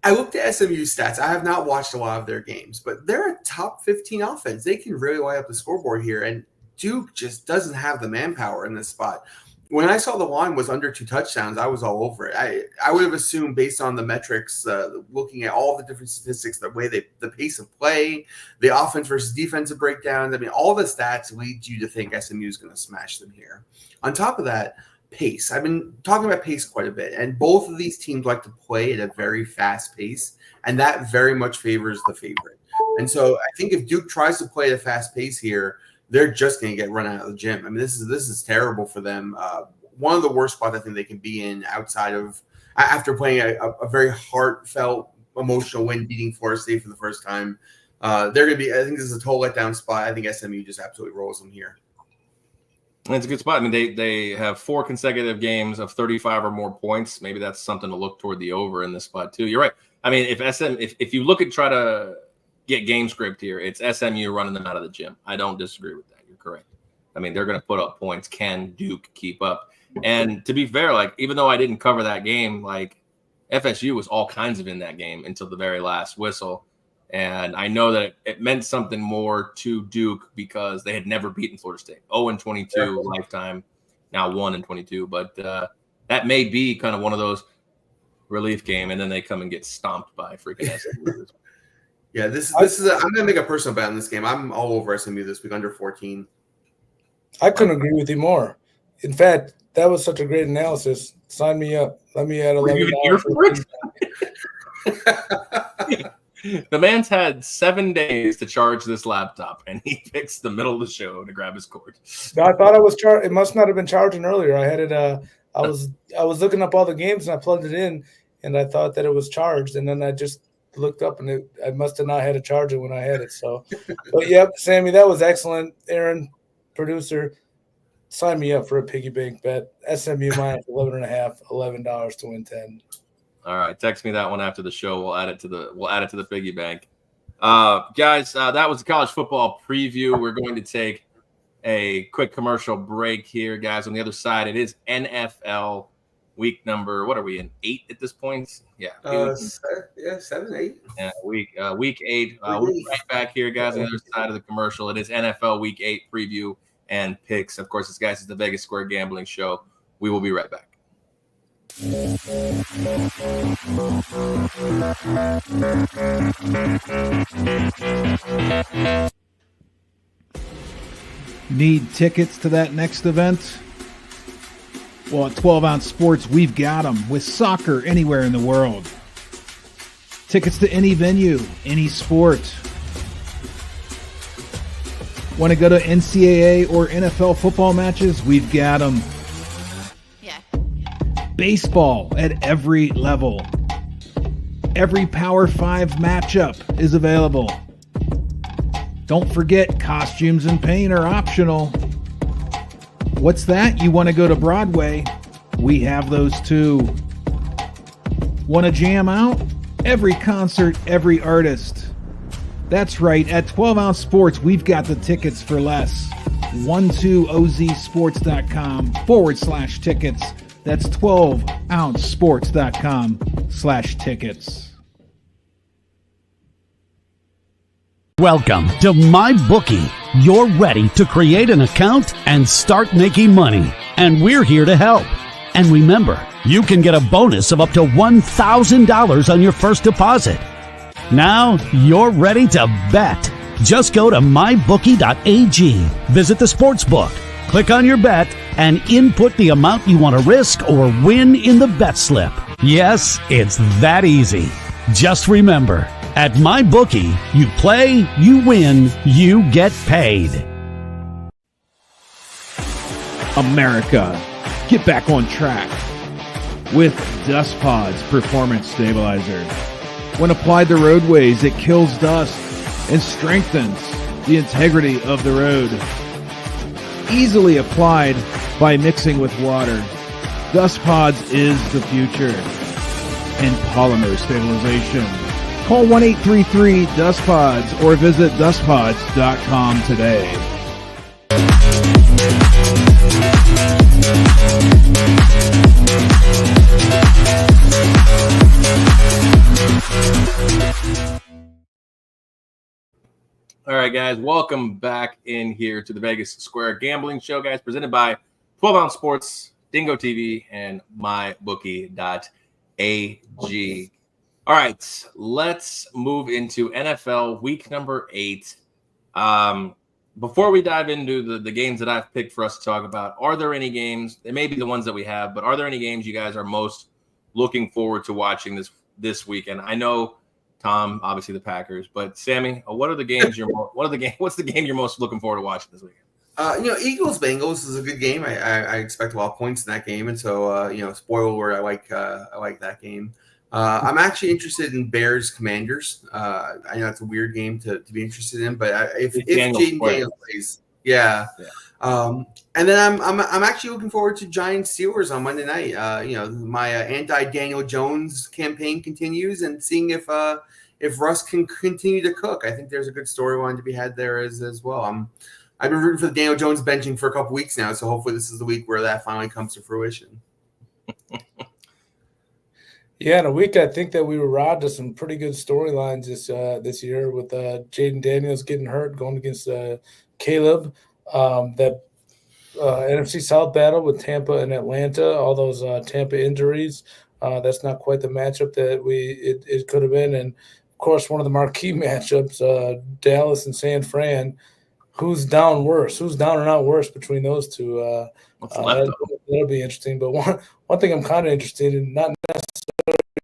I looked at SMU stats. I have not watched a lot of their games, but they're a top 15 offense. They can really light up the scoreboard here, and Duke just doesn't have the manpower in this spot. When I saw the line was under 2 touchdowns, I was all over it. I would have assumed based on the metrics, looking at all the different statistics, the pace of play, the offense versus defensive breakdowns. I mean, all the stats lead you to think SMU is going to smash them here. On top of that, pace. I've been talking about pace quite a bit, and both of these teams like to play at a very fast pace, and that very much favors the favorite. And so I think if Duke tries to play at a fast pace here, they're just going to get run out of the gym. I mean, this is terrible for them. One of the worst spots I think they can be in outside of after playing a very heartfelt, emotional win, beating Florida State for the first time. They're going to be. I think this is a total letdown spot. I think SMU just absolutely rolls them here. It's a good spot. I mean, they have 4 consecutive games of 35 or more points. Maybe that's something to look toward the over in this spot too. You're right. I mean, if you look at try to get game script here, it's SMU running them out of the gym. I don't disagree with that. You're correct. I mean, they're going to put up points. Can Duke keep up? And to be fair, like, even though I didn't cover that game, like, FSU was all kinds of in that game until the very last whistle. And I know that it meant something more to Duke because they had never beaten Florida State. 0-22 lifetime, now 1-22. But that may be kind of one of those relief game, and then they come and get stomped by freaking SMU. Yeah, this is. I'm going to make a personal bet on this game. I'm all over SMU this week, under 14. I couldn't agree with you more. In fact, that was such a great analysis. Sign me up. Let me add $11. The man's had 7 days to charge this laptop, and he picks the middle of the show to grab his cord. No, I thought I was charged. It must not have been charging earlier. I had it. I was looking up all the games, and I plugged it in, and I thought that it was charged, and then I just looked up, and I must have not had a charger when I had it. So, but yep, Sammy, that was excellent. Aaron, producer, sign me up for a piggy bank bet. SMU minus 11.5, $11 to win 10. All right, text me that one after the show. We'll add it to the piggy bank. Guys, that was the college football preview. We're going to take a quick commercial break here, guys. On the other side, it is NFL week number. What are we in? 8 at this point? Yeah. 7, 8. Yeah, week 8. We'll be right back here, guys. On the other side of the commercial, it is NFL Week 8 preview and picks. Of course, it's the Vegas Square Gambling Show. We will be right back. Need tickets to that next event? Well, at 12 Ounce Sports, we've got them with soccer anywhere in the world. Tickets to any venue, any sport. Want to go to NCAA or NFL football matches? We've got them. Yeah. Baseball at every level. Every Power 5 matchup is available. Don't forget, costumes and paint are optional. What's that? You want to go to Broadway? We have those too. Want to jam out? Every concert, every artist. That's right, at 12 Ounce Sports, we've got the tickets for less. 12ozsports.com/tickets. That's 12ouncesports.com/tickets. Welcome to MyBookie. You're ready to create an account and start making money. And we're here to help. And remember, you can get a bonus of up to $1,000 on your first deposit. Now you're ready to bet. Just go to mybookie.ag, visit the sportsbook, click on your bet, and input the amount you want to risk or win in the bet slip. Yes, it's that easy. Just remember, at MyBookie, you play, you win, you get paid. America, get back on track with Dust Pods Performance Stabilizer. When applied to roadways, it kills dust and strengthens the integrity of the road. Easily applied by mixing with water. Dust Pods is the future. And polymer stabilization. Call 1-833-DUST-PODS or visit dustpods.com today. All right, guys, welcome back in here to the Vegas Square Gambling Show, guys, presented by 12 Ounce Sports, Dingo TV, and MyBookie.ag. All right, let's move into NFL week number 8. Before we dive into the games that I've picked for us to talk about, are there any games, they may be the ones that we have, but are there any games you guys are most looking forward to watching this weekend? I know, Tom, obviously the Packers, but Sammy, what's the game you're most looking forward to watching this weekend? Eagles Bengals is a good game. I expect a lot of points in that game, and so spoiler alert, I like that game. I'm actually interested in Bears Commanders. I know it's a weird game to be interested in, but if Jaden Daniels plays, yeah. And then I'm actually looking forward to Giants Steelers on Monday night. My anti-Daniel Jones campaign continues, and seeing if Russ can continue to cook. I think there's a good storyline to be had there as well. I've been rooting for the Daniel Jones benching for a couple weeks now, so hopefully this is the week where that finally comes to fruition. Yeah, in a week, I think that we were robbed of some pretty good storylines this year with Jaden Daniels getting hurt, going against Caleb. That NFC South battle with Tampa and Atlanta, all those Tampa injuries. That's not quite the matchup that it could have been. And, of course, one of the marquee matchups, Dallas and San Fran. Who's down worse? Who's down or not worse between those two? That'll be interesting. But one thing I'm kind of interested in, not necessarily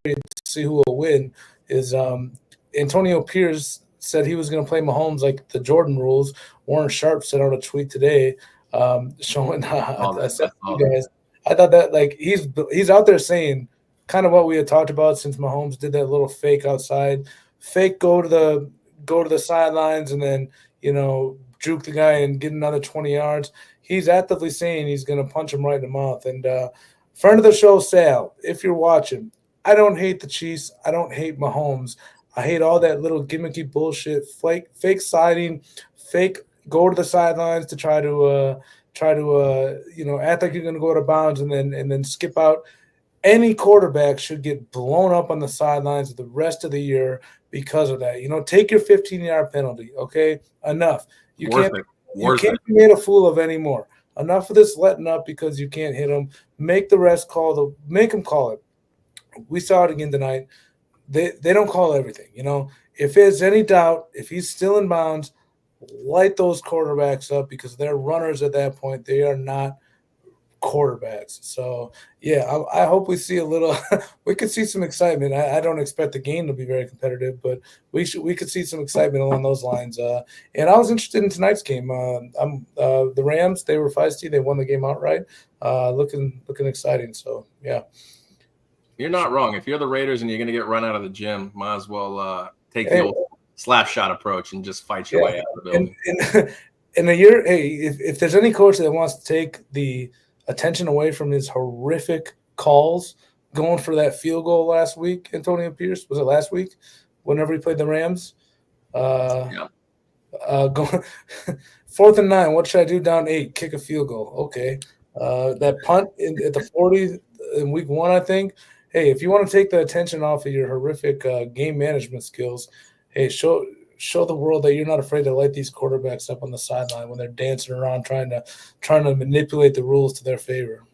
to see who will win, is Antonio Pierce said he was going to play Mahomes like the Jordan rules. Warren Sharp sent out a tweet today showing I said to you guys, I thought that he's out there saying kind of what we had talked about since Mahomes did that little fake outside, go to the sidelines and then juke the guy and get another 20 yards. He's actively saying he's going to punch him right in the mouth. And friend of the show, Sal, if you're watching, I don't hate the Chiefs. I don't hate Mahomes. I hate all that little gimmicky bullshit, fake siding, fake go to the sidelines to try to act like you're going to go out of bounds and then skip out. Any quarterback should get blown up on the sidelines the rest of the year because of that. Take your 15-yard penalty. Okay, enough. You can't be made a fool of anymore. Enough of this letting up because you can't hit them. Make the rest make them call it. We saw it again tonight. They don't call everything. If there's any doubt, if he's still in bounds, light those quarterbacks up because they're runners at that point. They are not quarterbacks. So yeah, I hope we see a little. We could see some excitement. I don't expect the game to be very competitive, but we could see some excitement along those lines. And I was interested in tonight's game. The Rams, they were feisty. They won the game outright. Looking exciting. So yeah. You're not wrong. If you're the Raiders and you're going to get run out of the gym, might as well take the old slap shot approach and just fight your way out of the building. In a year, if there's any coach that wants to take the attention away from his horrific calls going for that field goal last week, Antonio Pierce, was it last week? Whenever he played the Rams? Going 4th and 9, what should I do down 8? Kick a field goal. Okay. That punt at the 40 in week 1, I think. Hey, if you want to take the attention off of your horrific game management skills, hey, show the world that you're not afraid to light these quarterbacks up on the sideline when they're dancing around trying to manipulate the rules to their favor.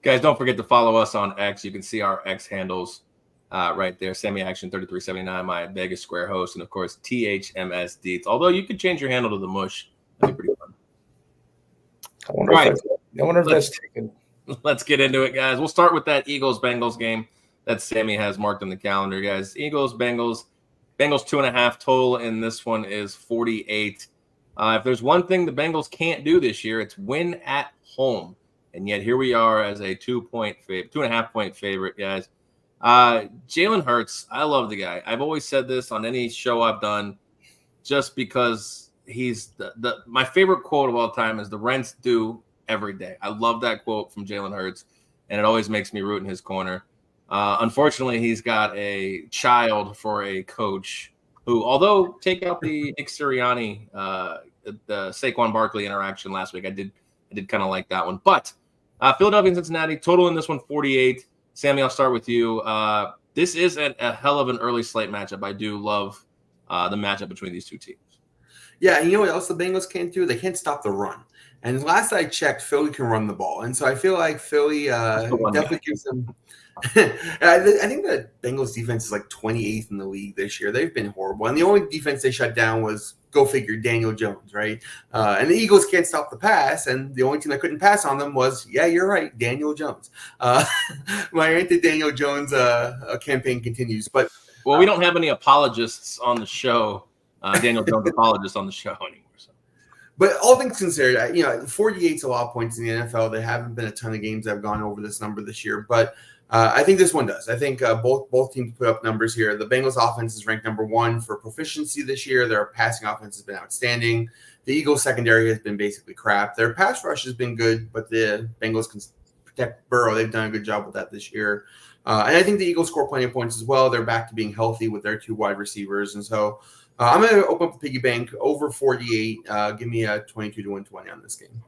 Guys, don't forget to follow us on X. You can see our X handles right there. Sammy Action 3379, my Vegas Square host, and of course THMS Deets. Although you could change your handle to the Mush, that'd be pretty fun. I wonder if that's taken. Let's get into it, guys. We'll start with that Eagles-Bengals game that Sammy has marked on the calendar, guys. Eagles-Bengals. Bengals 2.5 total in this one is 48. If there's one thing the Bengals can't do this year, it's win at home. And yet here we are as a 2.5 point favorite, guys. Jalen Hurts, I love the guy. I've always said this on any show I've done, just because he's my favorite quote of all time is the rent's due every day. I love that quote from Jalen Hurts, and it always makes me root in his corner. Unfortunately, he's got a child for a coach who, although take out the Nick Sirianni, the Saquon Barkley interaction last week, I did kind of like that one. But Philadelphia and Cincinnati, total in this one 48. Sammy, I'll start with you. This is a hell of an early slate matchup. I do love the matchup between these two teams. Yeah, and you know what else the Bengals can't do? They can't stop the run. And last I checked, Philly can run the ball. And so I feel like Philly definitely gives them – I think the Bengals defense is like 28th in the league this year. They've been horrible. And the only defense they shut down was, go figure, Daniel Jones, right? And the Eagles can't stop the pass. And the only team that couldn't pass on them was, yeah, you're right, Daniel Jones. My anti-Daniel Jones campaign continues. But well, we don't have any apologists on the show, Daniel Jones apologists on the show anymore. So. But all things considered, 48 is a lot of points in the NFL. There haven't been a ton of games that have gone over this number this year. But I think this one does. I think both teams put up numbers here. The Bengals offense is ranked number 1 for proficiency this year. Their passing offense has been outstanding. The Eagles secondary has been basically crap. Their pass rush has been good, but the Bengals can protect Burrow. They've done a good job with that this year. And I think the Eagles score plenty of points as well. They're back to being healthy with their 2 wide receivers. And so I'm going to open up the piggy bank over 48. Give me a 22 to 120 on this game.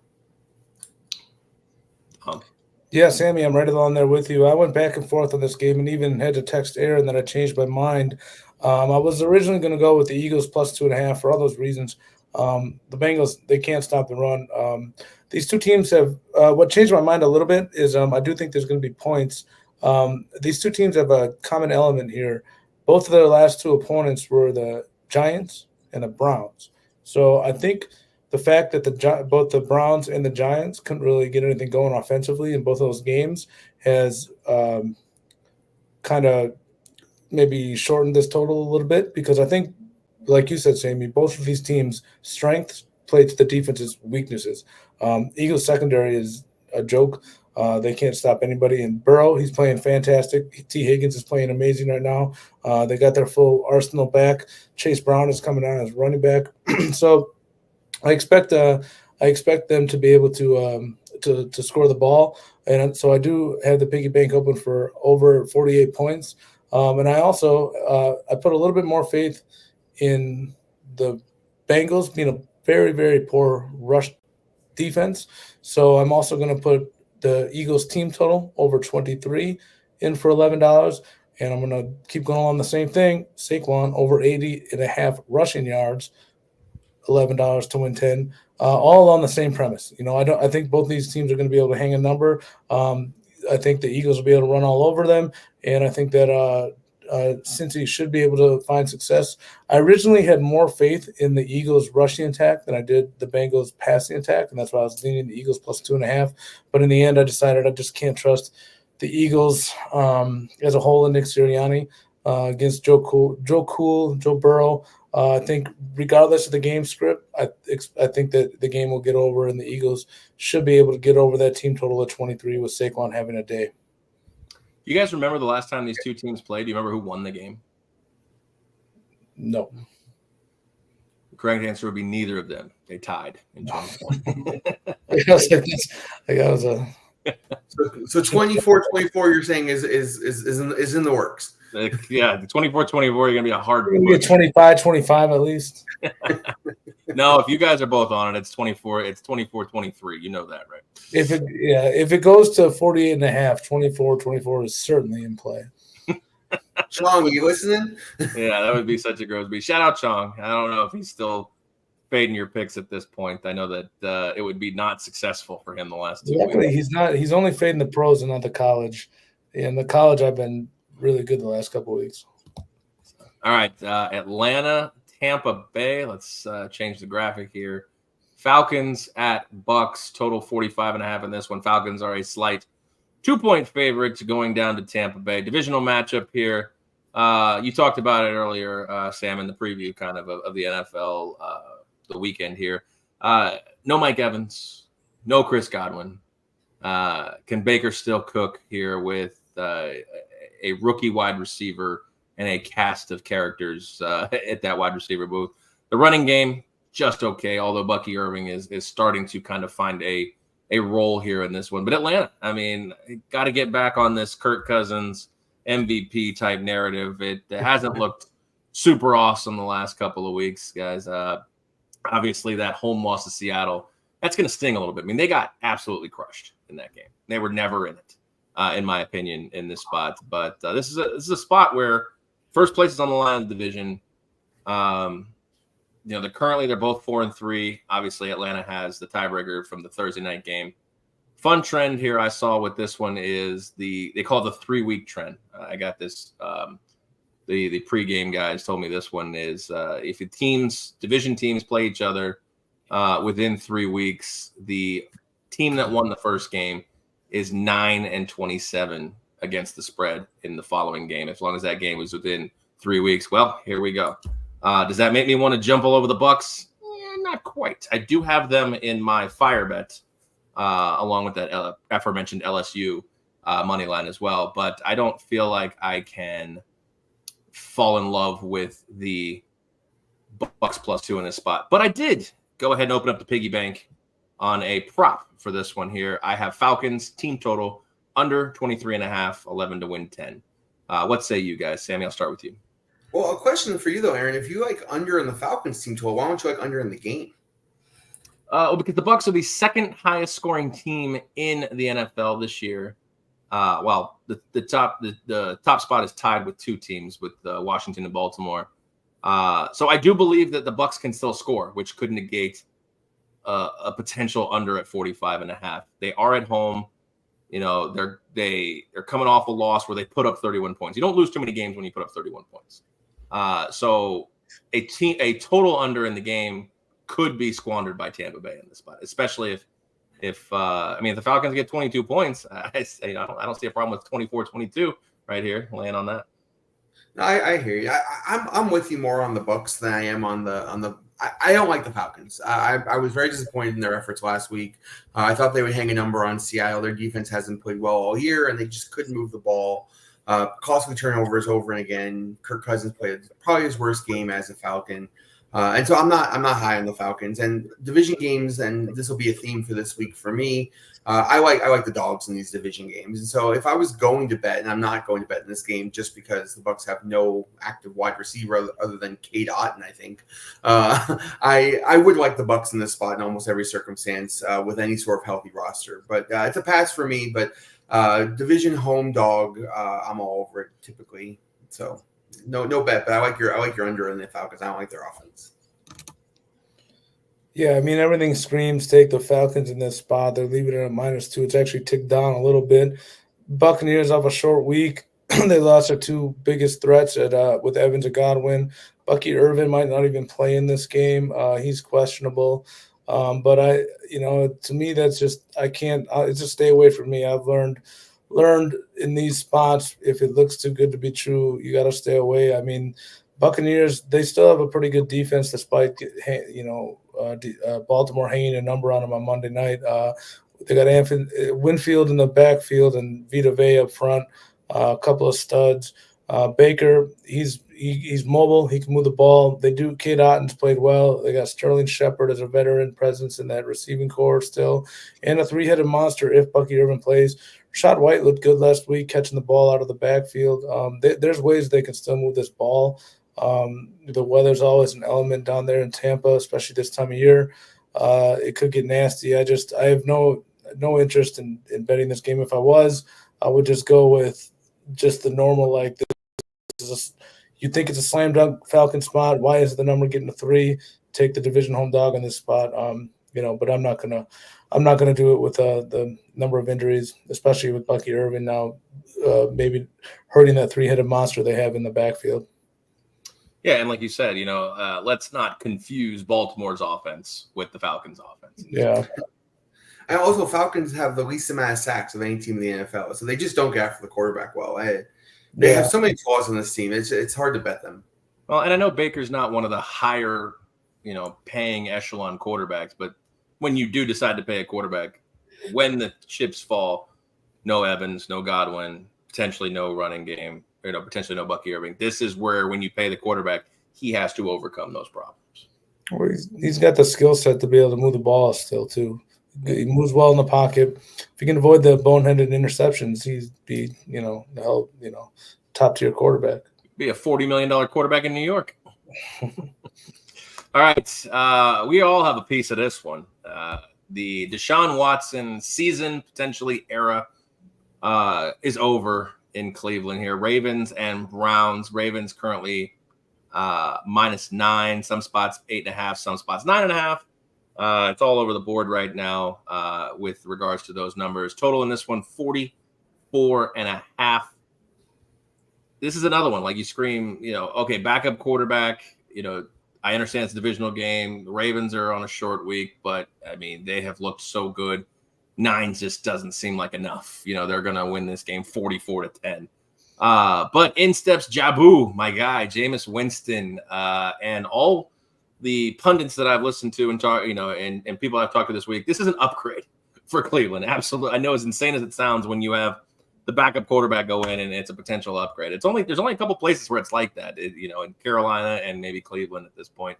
Yeah, Sammy, I'm right along there with you. I went back and forth on this game and even had to text Aaron that I changed my mind. I was originally going to go with the Eagles plus 2.5 for all those reasons. The Bengals, they can't stop the run. These two teams have what changed my mind a little bit is I do think there's going to be points. These two teams have a common element here. Both of their last 2 opponents were the Giants and the Browns. So I think the fact that both the Browns and the Giants couldn't really get anything going offensively in both of those games has kind of maybe shortened this total a little bit because I think, like you said, Sammy, both of these teams' strengths play to the defense's weaknesses. Eagles secondary is a joke. They can't stop anybody. And Burrow, he's playing fantastic. T. Higgins is playing amazing right now. They got their full arsenal back. Chase Brown is coming on as running back. So I expect them to be able to to score the ball. And so I do have the piggy bank open for over 48 points. And I also I put a little bit more faith in the Bengals being a very, very poor rush defense. So I'm also going to put the Eagles team total over 23 in for $11. And I'm going to keep going on the same thing. Saquon over 80.5 rushing yards, $11 to win 10. All on the same premise. I think both these teams are going to be able to hang a number. I think the Eagles will be able to run all over them. And I think that Cincy should be able to find success. I originally had more faith in the Eagles rushing attack than I did the Bengals passing attack, and that's why I was leaning the Eagles plus 2.5. But in the end, I decided I just can't trust the Eagles as a whole and Nick Sirianni against Joe Burrow. I think regardless of the game script, I think that the game will get over, and the Eagles should be able to get over that team total of 23 with Saquon having a day. You guys remember the last time these two teams played? Do you remember who won the game? No. The correct answer would be neither of them. They tied in 2020. So 24-24, you're saying is in the works. Yeah, the 24-24, you're going to be a hard. We're going to get 25-25 at least. No, if you guys are both on it, it's 24. It's 24-23. You know that, right? If it goes to 48.5, 24-24 is certainly in play. Chong, are you listening? Yeah, that would be such a gross beat. Shout out Chong. I don't know if he's still fading your picks at this point. I know that it would be not successful for him the last 2 weeks. He's not. He's only fading the pros and not the college. In the college, I've been really good the last couple of weeks. All right, Atlanta, Tampa Bay. Let's change the graphic here. Falcons at Bucks, total 45.5 in this one. Falcons are a slight 2-point favorite going down to Tampa Bay. Divisional matchup here. You talked about it earlier, Sam, in the preview kind of the NFL the weekend here. No Mike Evans, no Chris Godwin. Can Baker still cook here with a rookie wide receiver and a cast of characters at that wide receiver booth? The running game, just okay, although Bucky Irving is starting to kind of find a role here in this one. But Atlanta, I mean, got to get back on this Kirk Cousins MVP type narrative. It hasn't looked super awesome the last couple of weeks, guys. Obviously, that home loss to Seattle, that's going to sting a little bit. I mean, they got absolutely crushed in that game. They were never in it, in my opinion, in this spot. But this is a spot where first place is on the line of the division. They're both 4-3. Obviously, Atlanta has the tiebreaker from the Thursday night game. Fun trend here I saw with this one is they call it the 3-week trend. I got this. The pregame guys told me this one is if division teams play each other within 3 weeks, the team that won the first game is 9-27 against the spread in the following game, as long as that game was within 3 weeks. Well, here we go. Does that make me want to jump all over the Bucks? Not quite. I do have them in my fire bet, along with that aforementioned LSU money line as well. But I don't feel like I can fall in love with the Bucks +2 in this spot. But I did go ahead and open up the piggy bank on a prop for this one here. I have Falcons team total under 23.5, 11 to win 10. What say you guys? Sammy, I'll start with you. Well, a question for you though, Aaron. If you like under in the Falcons team total, why don't you like under in the game? Because the Bucks are the second highest scoring team in the NFL this year. The top spot is tied with two teams, with Washington and Baltimore. So I do believe that the Bucks can still score, which could negate a potential under at 45.5. They are at home. They're coming off a loss where they put up 31 points. You don't lose too many games when you put up 31 points. So a total under in the game could be squandered by Tampa Bay in this spot, especially if the Falcons get 22 points. I don't see a problem with 24-22 right here, laying on that. No, I hear you. I'm with you more on the Bucks than I am on the. I don't like the Falcons. I was very disappointed in their efforts last week. I thought they would hang a number on Seattle. Their defense hasn't played well all year, and they just couldn't move the ball. Costly turnovers over and again. Kirk Cousins played probably his worst game as a Falcon. And so I'm not high on the Falcons and division games, and this will be a theme for this week for me. I like the dogs in these division games, and so if I was going to bet, and I'm not going to bet in this game just because the Bucks have no active wide receiver other than Cade Otton, I think I would like the Bucks in this spot in almost every circumstance with any sort of healthy roster. But it's a pass for me. But division home dog, I'm all over it typically. So. No bet, but I like your under in the Falcons. I don't like their offense. Yeah, I mean, everything screams take the Falcons in this spot. They're leaving it at -2. It's actually ticked down a little bit. Buccaneers off a short week. They lost their two biggest threats with Evans and Godwin. Bucky Irvin might not even play in this game. He's questionable. But to me, that's just I can't. It's just stay away from me. I've learned in these spots, if it looks too good to be true, you got to stay away. I mean, Buccaneers, they still have a pretty good defense despite Baltimore hanging a number on them on Monday night. They got Winfield in the backfield and Vita Vea up front, a couple of studs. Baker, he's mobile. He can move the ball. Cade Otton's played well. They got Sterling Shepard as a veteran presence in that receiving core still, and a three-headed monster if Bucky Irvin plays. Rashad White looked good last week, catching the ball out of the backfield. There's ways they can still move this ball. The weather's always an element down there in Tampa, especially this time of year. It could get nasty. I have no interest in betting this game. If I was, I would just go with just the normal, like this. You think it's a slam dunk Falcon spot. Why is the number getting to 3? Take the division home dog on this spot. But I'm not gonna do it with the number of injuries, especially with Bucky Irvin now, maybe hurting that three-headed monster they have in the backfield. Yeah, and like you said, let's not confuse Baltimore's offense with the Falcons' offense. Yeah. And also, Falcons have the least amount of sacks of any team in the NFL, so they just don't get after the quarterback well. They have so many flaws on this team. It's hard to bet them. Well, and I know Baker's not one of the higher, paying echelon quarterbacks, but when you do decide to pay a quarterback, when the chips fall, no Evans, no Godwin, potentially no running game, potentially no Bucky Irving. This is where when you pay the quarterback, he has to overcome those problems. Well, he's got the skill set to be able to move the ball still too. He moves well in the pocket. If he can avoid the boneheaded interceptions, he'd be, top tier quarterback. Be a $40 million quarterback in New York. All right. We all have a piece of this one. The Deshaun Watson season, potentially era, is over in Cleveland here. Ravens and Browns. Ravens currently -9, some spots 8.5, some spots 9.5. It's all over the board right now with regards to those numbers. Total in this one, 44.5. This is another one. Like you scream, okay, backup quarterback. I understand it's a divisional game. The Ravens are on a short week, but I mean, they have looked so good. 9 just doesn't seem like enough. They're going to win this game 44-10. But in steps Jabu, my guy, Jameis Winston, and all the pundits that I've listened to and talk, and people I've talked to this week. This is an upgrade for Cleveland. Absolutely. I know, as insane as it sounds, when you have the backup quarterback go in and it's a potential upgrade. There's only a couple places where it's like that, in Carolina and maybe Cleveland at this point.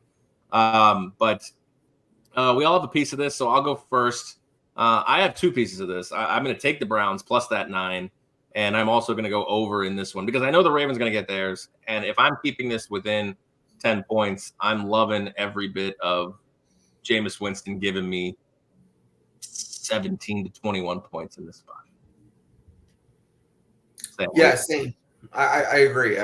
But we all have a piece of this, so I'll go first. I have 2 pieces of this. I'm going to take the Browns plus that 9, and I'm also going to go over in this one because I know the Ravens going to get theirs. And if I'm keeping this within 10 points, I'm loving every bit of Jameis Winston giving me 17 to 21 points in this spot. Same. I agree.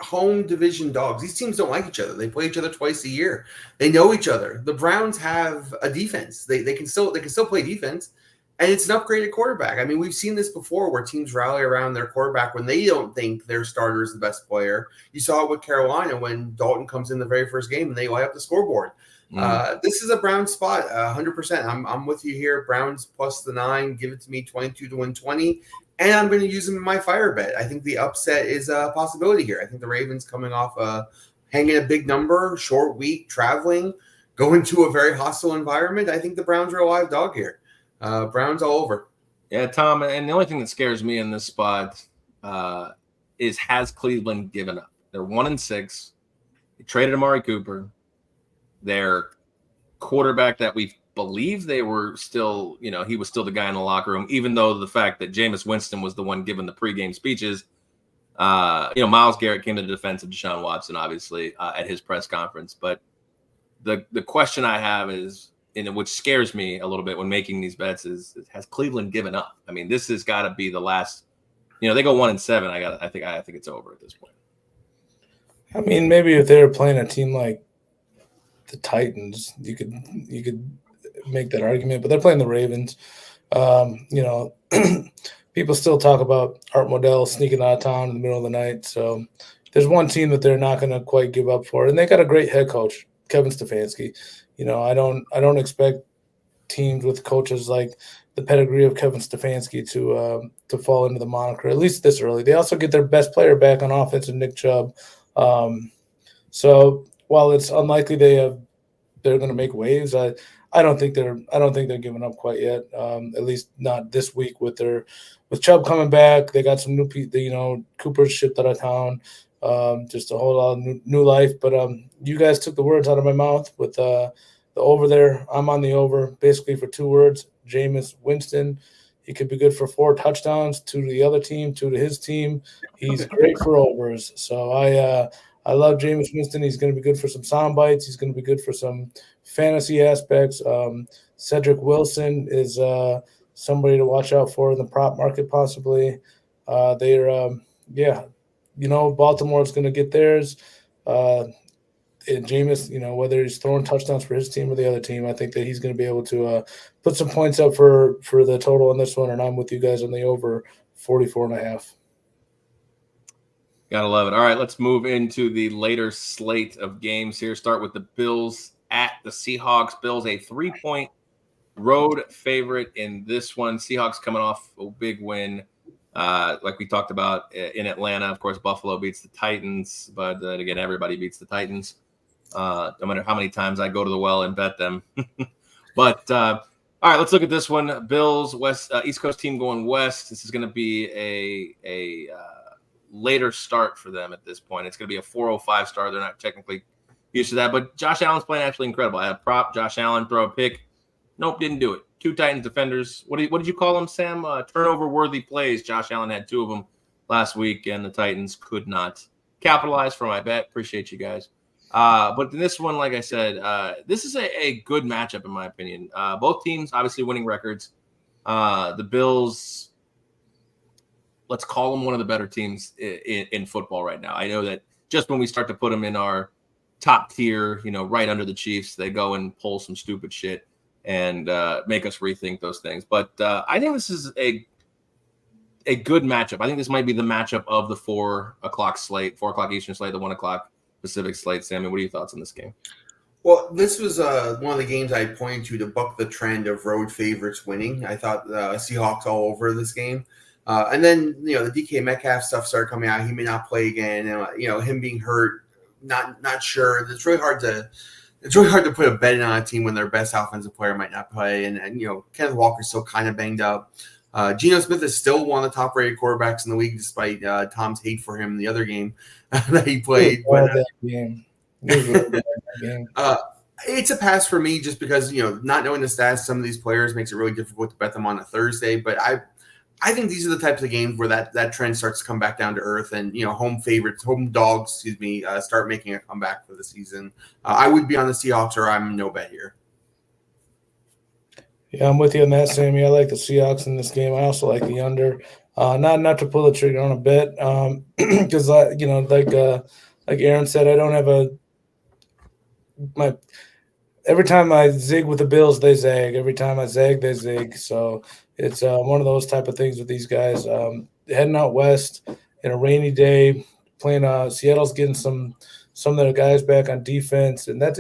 Home division dogs. These teams don't like each other. They play each other twice a year. They know each other. The Browns have a defense. They can still play defense, and it's an upgraded quarterback. I mean, we've seen this before where teams rally around their quarterback when they don't think their starter is the best player. You saw it with Carolina when Dalton comes in the very first game and they light up the scoreboard. This is a Browns spot, 100%. I'm with you here. Browns plus the 9. Give it to me, 22 to win 20. And I'm going to use them in my fire bet. I think the upset is a possibility here. I think the Ravens coming off hanging a big number, short week, traveling, going to a very hostile environment. I think the Browns are a live dog here. Browns all over. Yeah, Tom, and the only thing that scares me in this spot is has Cleveland given up? They're 1-6. They traded Amari Cooper. their quarterback that we believe they were still, he was still the guy in the locker room, even though the fact that Jameis Winston was the one giving the pregame speeches. Myles Garrett came to the defense of Deshaun Watson, obviously, at his press conference. But the question I have is, which scares me a little bit when making these bets, is has Cleveland given up? I mean, this has got to be the last. They go 1-7. I think it's over at this point. I mean, maybe if they were playing a team like the Titans, you could make that argument, but they're playing the Ravens. People still talk about Art Modell sneaking out of town in the middle of the night. So there's one team that they're not going to quite give up for, and they got a great head coach, Kevin Stefanski. I don't expect teams with coaches like the pedigree of Kevin Stefanski to fall into the moniker, at least this early. They also get their best player back on offense in Nick Chubb. So while it's unlikely they're going to make waves, I don't think they're giving up quite yet. At least not this week with Chubb coming back. They got some new people. Cooper's shipped out of town. Just a whole lot of new life. But you guys took the words out of my mouth with the over there. I'm on the over basically for 2 words. Jameis Winston. He could be good for 4 touchdowns, 2 to the other team, 2 to his team. He's great for overs. So I love Jameis Winston. He's going to be good for some sound bites. He's going to be good for some fantasy aspects. Cedric Wilson is somebody to watch out for in the prop market possibly. Baltimore is going to get theirs. And Jameis, whether he's throwing touchdowns for his team or the other team, I think that he's going to be able to put some points up for the total on this one, and I'm with you guys on the over 44.5. Gotta love it. All right, let's move into the later slate of games here. Start with the Bills at the Seahawks. Bills a 3-point road favorite in this one. Seahawks coming off a big win, like we talked about in Atlanta. Of course, Buffalo beats the Titans, but again, everybody beats the Titans. No matter how many times I go to the well and bet them. But all right, let's look at this one. Bills East Coast team going west. This is going to be a later start for them at this point. It's going to be a 4:05 start. They're not technically used to that, but Josh Allen's playing actually incredible. I had a prop, Josh Allen throw a pick. Nope, didn't do it. 2 Titans defenders. What did you call them, Sam? Turnover-worthy plays. Josh Allen had 2 of them last week, and the Titans could not capitalize for my bet. Appreciate you guys. But in this one, like I said, this is a good matchup in my opinion. Both teams obviously winning records. The Bills, let's call them one of the better teams in football right now. I know that just when we start to put them in our top tier, right under the Chiefs, they go and pull some stupid shit and make us rethink those things. But I think this is a good matchup. I think this might be the matchup of the 4 o'clock slate, 4 o'clock Eastern slate, the 1 o'clock Pacific slate. Sammy, what are your thoughts on this game? Well, this was one of the games I pointed to buck the trend of road favorites winning. I thought Seahawks all over this game. And then, the DK Metcalf stuff started coming out. He may not play again. And, him being hurt, not sure. It's really hard to put a bet in on a team when their best offensive player might not play. And Kenneth Walker's still kind of banged up. Geno Smith is still one of the top-rated quarterbacks in the league, despite Tom's hate for him in the other game that he played. It's a pass for me just because, not knowing the stats, some of these players makes it really difficult to bet them on a Thursday. But I think these are the types of games where that trend starts to come back down to earth and, home dogs, start making a comeback for the season. I would be on the Seahawks or I'm no bet here. Yeah, I'm with you on that, Sammy. I like the Seahawks in this game. I also like the under. Not to pull the trigger on a bet because, like Aaron said, I don't have every time I zig with the Bills, they zag. Every time I zag, they zig. So it's one of those type of things with these guys. Heading out west in a rainy day, playing Seattle's getting some of their guys back on defense, and that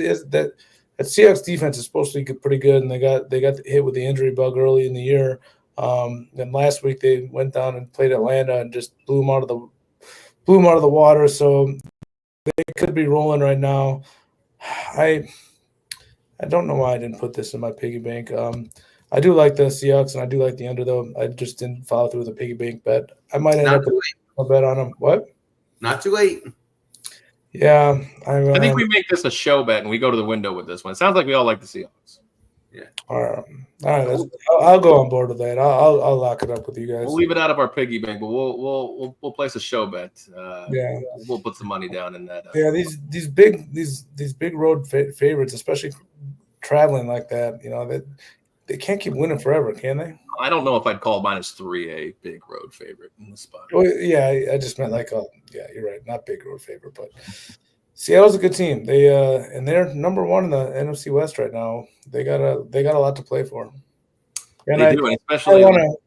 Seahawks defense is supposed to be pretty good, and they got hit with the injury bug early in the year. And last week they went down and played Atlanta and just blew them out of the water. So they could be rolling right now. I don't know why I didn't put this in my piggy bank. I do like the Seahawks and I do like the under though. I just didn't follow through with a piggy bank bet. I might end up with a bet on them. What? Not too late. Yeah, I think we make this a show bet and we go to the window with this one. It sounds like we all like the Seahawks. All right. I'll go on board with that. I'll lock it up with you guys. We'll leave it out of our piggy bank, but we'll place a show bet. Yeah, we'll put some money down in that. Yeah, these big road favorites, especially traveling like that, they can't keep winning forever, can they? I don't know if I'd call -3 a big road favorite in the spot. Well, yeah, I just meant yeah, you're right, not big road favorite, but Seattle's a good team. And they're number one in the NFC West right now. They got a lot to play for. And they do, especially. I want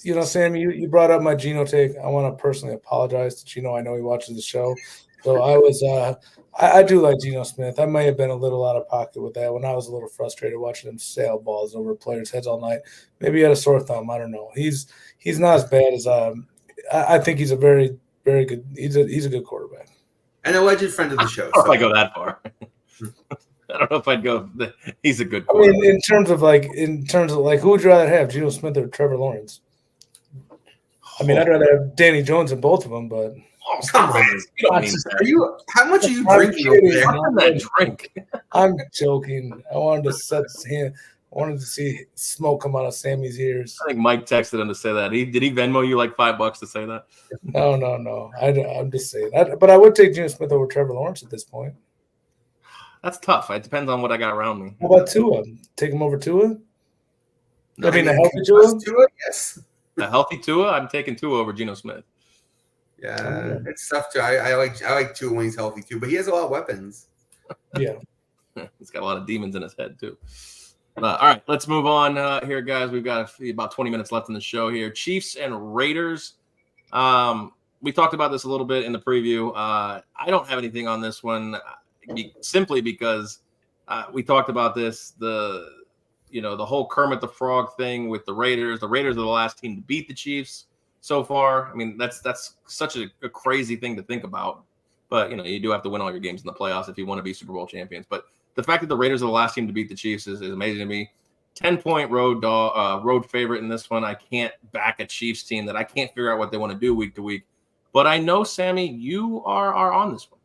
to, Sam, you brought up my Geno take. I want to personally apologize to Geno. I know he watches the show, so I do like Geno Smith. I may have been a little out of pocket with that when I was a little frustrated watching him sail balls over players' heads all night. Maybe he had a sore thumb. I don't know. He's not as bad as I think he's a very, very good. He's a good quarterback. And a alleged friend of the show. I don't know if I go that far. I don't know if I'd go. He's a good quarterback. I mean, in terms of who would you rather have, Geno Smith or Trevor Lawrence? I mean, I'd rather have Danny Jones than both of them, but. Oh, come on. How much are you drinking over there? That drink. I'm joking. I wanted to see smoke come out of Sammy's ears. I think Mike texted him to say that. Did he Venmo you like $5 to say that? No. I'm just saying. But I would take Geno Smith over Trevor Lawrence at this point. That's tough. It depends on what I got around me. How about Tua? Take him over Tua? I mean, a healthy Tua? Yes. A healthy Tua? I'm taking Tua over Geno Smith. Yeah, it's tough too. I like Tua when he's healthy too, but he has a lot of weapons. Yeah, he's got a lot of demons in his head too. All right, let's move on here, guys. We've got about 20 minutes left in the show here. Chiefs and Raiders. We talked about this a little bit in the preview. I don't have anything on this one, simply because we talked about this. The whole Kermit the Frog thing with the Raiders. The Raiders are the last team to beat the Chiefs so far. I mean, that's such a crazy thing to think about. But, you do have to win all your games in the playoffs if you want to be Super Bowl champions. But the fact that the Raiders are the last team to beat the Chiefs is amazing to me. 10-point road favorite in this one. I can't back a Chiefs team that I can't figure out what they want to do week to week. But I know, Sammy, you are on this one.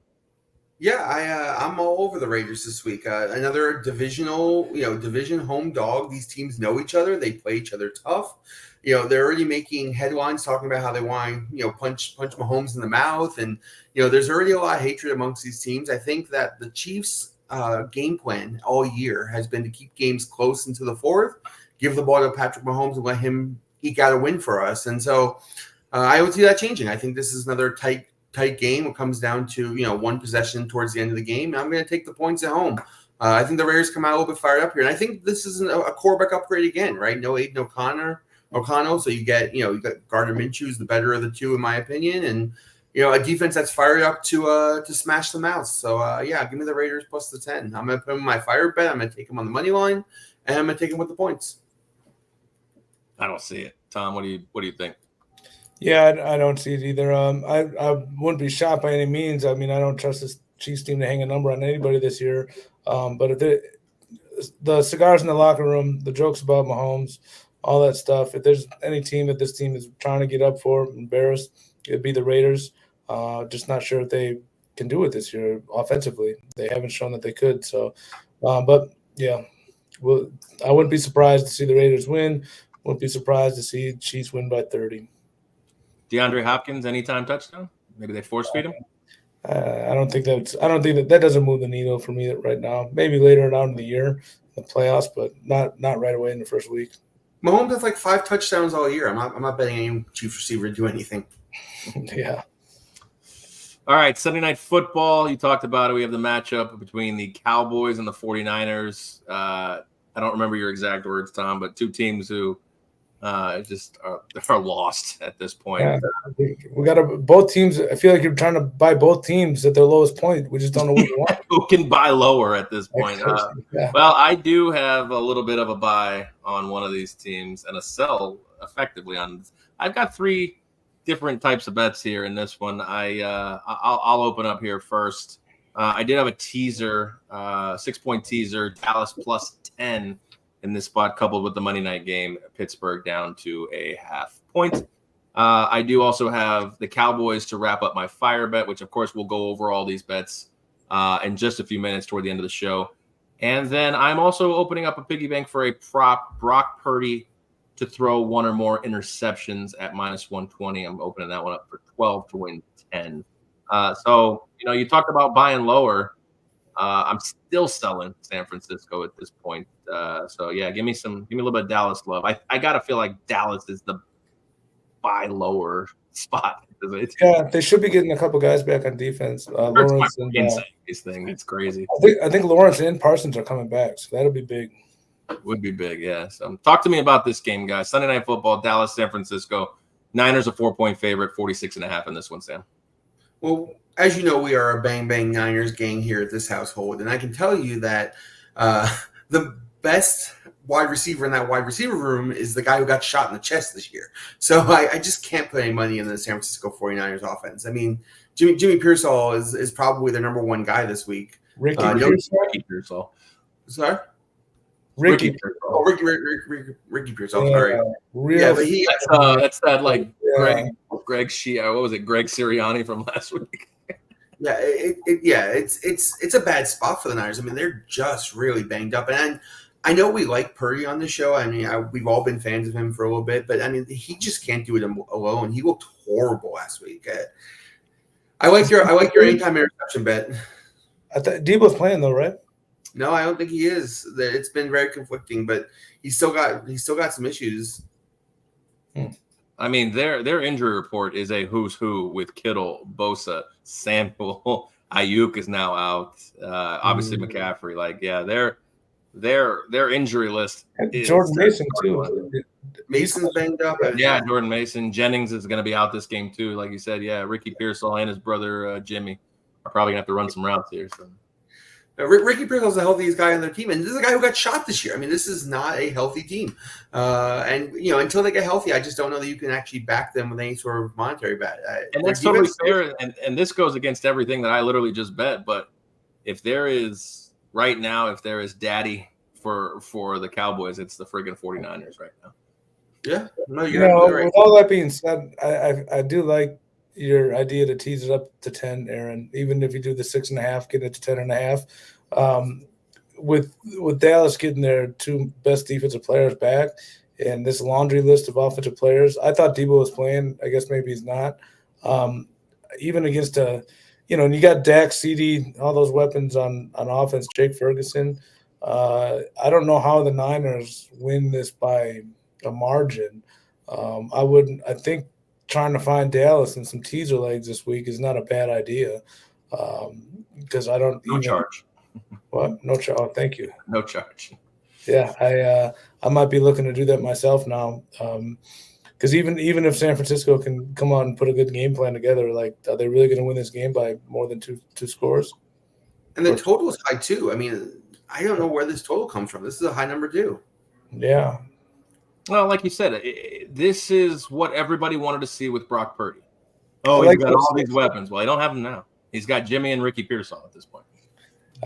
Yeah, I'm all over the Raiders this week. Another division home dog. These teams know each other. They play each other tough. They're already making headlines talking about how they want to, punch Mahomes in the mouth. And, there's already a lot of hatred amongst these teams. I think that the Chiefs' game plan all year has been to keep games close into the fourth, give the ball to Patrick Mahomes and let him eke out a win for us. And so I would see that changing. I think this is another tight game. It comes down to, one possession towards the end of the game. And I'm going to take the points at home. I think the Raiders come out a little bit fired up here. And I think this is a quarterback upgrade again, right? No Aiden O'Connell. So you got Gardner Minshew's the better of the two, in my opinion. And, a defense that's fired up to smash them out. So, give me the Raiders plus the 10. I'm going to put them in my fire bet. I'm going to take them on the money line, and I'm going to take them with the points. I don't see it. Tom, what do you think? Yeah, I don't see it either. I wouldn't be shocked by any means. I mean, I don't trust this Chiefs team to hang a number on anybody this year. But if the cigars in the locker room, the jokes about Mahomes, all that stuff, if there's any team that this team is trying to get up for, embarrassed, it'd be the Raiders. Just not sure if they can do it this year offensively. They haven't shown that they could. So, but yeah, I wouldn't be surprised to see the Raiders win. Wouldn't be surprised to see Chiefs win by 30. DeAndre Hopkins, anytime touchdown? Maybe they force feed him. I don't think that doesn't move the needle for me right now. Maybe later on in the year, the playoffs, but not right away in the first week. Mahomes has like 5 touchdowns all year. I'm not betting any Chiefs receiver to do anything. Yeah. All right, Sunday Night Football. You talked about it. We have the matchup between the Cowboys and the 49ers. I don't remember your exact words, Tom, but two teams who just are lost at this point. Yeah, we got both teams. I feel like you're trying to buy both teams at their lowest point. We just don't know what we want. Who can buy lower at this point? Yeah. Well, I do have a little bit of a buy on one of these teams and a sell effectively on. I've got 3 different types of bets here in this one. I'll open up here first. I did have a teaser, 6-point teaser, Dallas plus 10 in this spot, coupled with the Monday night game, Pittsburgh down to a half point. I do also have the Cowboys to wrap up my fire bet, which of course we'll go over all these bets in just a few minutes toward the end of the show. And then I'm also opening up a piggy bank for a prop, Brock Purdy to throw one or more interceptions at -120. I'm opening that one up for 12 to win 10. So, you talked about buying lower. I'm still selling San Francisco at this point. So yeah, give me a little bit of Dallas love. I gotta feel like Dallas is the buy lower spot. Yeah, they should be getting a couple guys back on defense. Lawrence and this thing, it's crazy. I think Lawrence and Parsons are coming back, so that'll be big. Would be big, yeah. So talk to me about this game, guys. Sunday Night Football, Dallas, San Francisco. Niners a 4-point favorite, 46.5 in this one, Sam. Well, as you know, we are a Bang Bang Niners gang here at this household, and I can tell you that the best wide receiver in that wide receiver room is the guy who got shot in the chest this year. So I just can't put any money in the San Francisco 49ers offense. I mean, Jimmy Pearsall is probably their number one guy this week. Ricky Pearsall. Sorry? Ricky Pearsall. Ricky Pearsall. Sorry. That's that like Greg what was it? Greg Sirianni from last week. Yeah, it's a bad spot for the Niners. I mean, they're just really banged up, and I know we like Purdy on the show. I mean, we've all been fans of him for a little bit, but I mean, he just can't do it alone. He looked horrible last week. I like your anytime interception bet. I thought Debo's playing though, right? No, I don't think he is. It's been very conflicting, but he's still got some issues. I mean, their injury report is a who's who with Kittle, Bosa, Samuel, Ayuk is now out. Obviously McCaffrey. Like, yeah, their injury list. Jordan Mason too. Mason's banged up. Yeah, Jordan Mason. Jennings is going to be out this game too. Like you said, yeah, Ricky Pearsall and his brother Jimmy are probably going to have to run some routes here. So. Ricky Pearsall is the healthiest guy on their team, and this is a guy who got shot this year. I mean, this is not a healthy team, and until they get healthy, I just don't know that you can actually back them with any sort of monetary bet. And that's totally fair. And this goes against everything that I literally just bet. But if there is daddy for the Cowboys, it's the friggin' 49ers right now. Yeah, no, right. With all that being said, I do like your idea to tease it up to 10, Aaron. Even if you do the 6.5, get it to 10.5. With Dallas getting their two best defensive players back and this laundry list of offensive players, I thought Debo was playing. I guess maybe he's not. Even against and you got Dak, CD, all those weapons on offense. Jake Ferguson. I don't know how the Niners win this by a margin. I think trying to find Dallas and some teaser legs this week is not a bad idea. Because I don't charge. What? No charge. Oh, thank you. No charge. Yeah, I might be looking to do that myself now. Because even if San Francisco can come on and put a good game plan together, like, are they really going to win this game by more than two scores? And the total is high too. I mean, I don't know where this total comes from. This is a high number too. Yeah. Well, like you said, this is what everybody wanted to see with Brock Purdy. Oh, he's got all these weapons. Well, he don't have them now. He's got Jimmy and Ricky Pearsall at this point.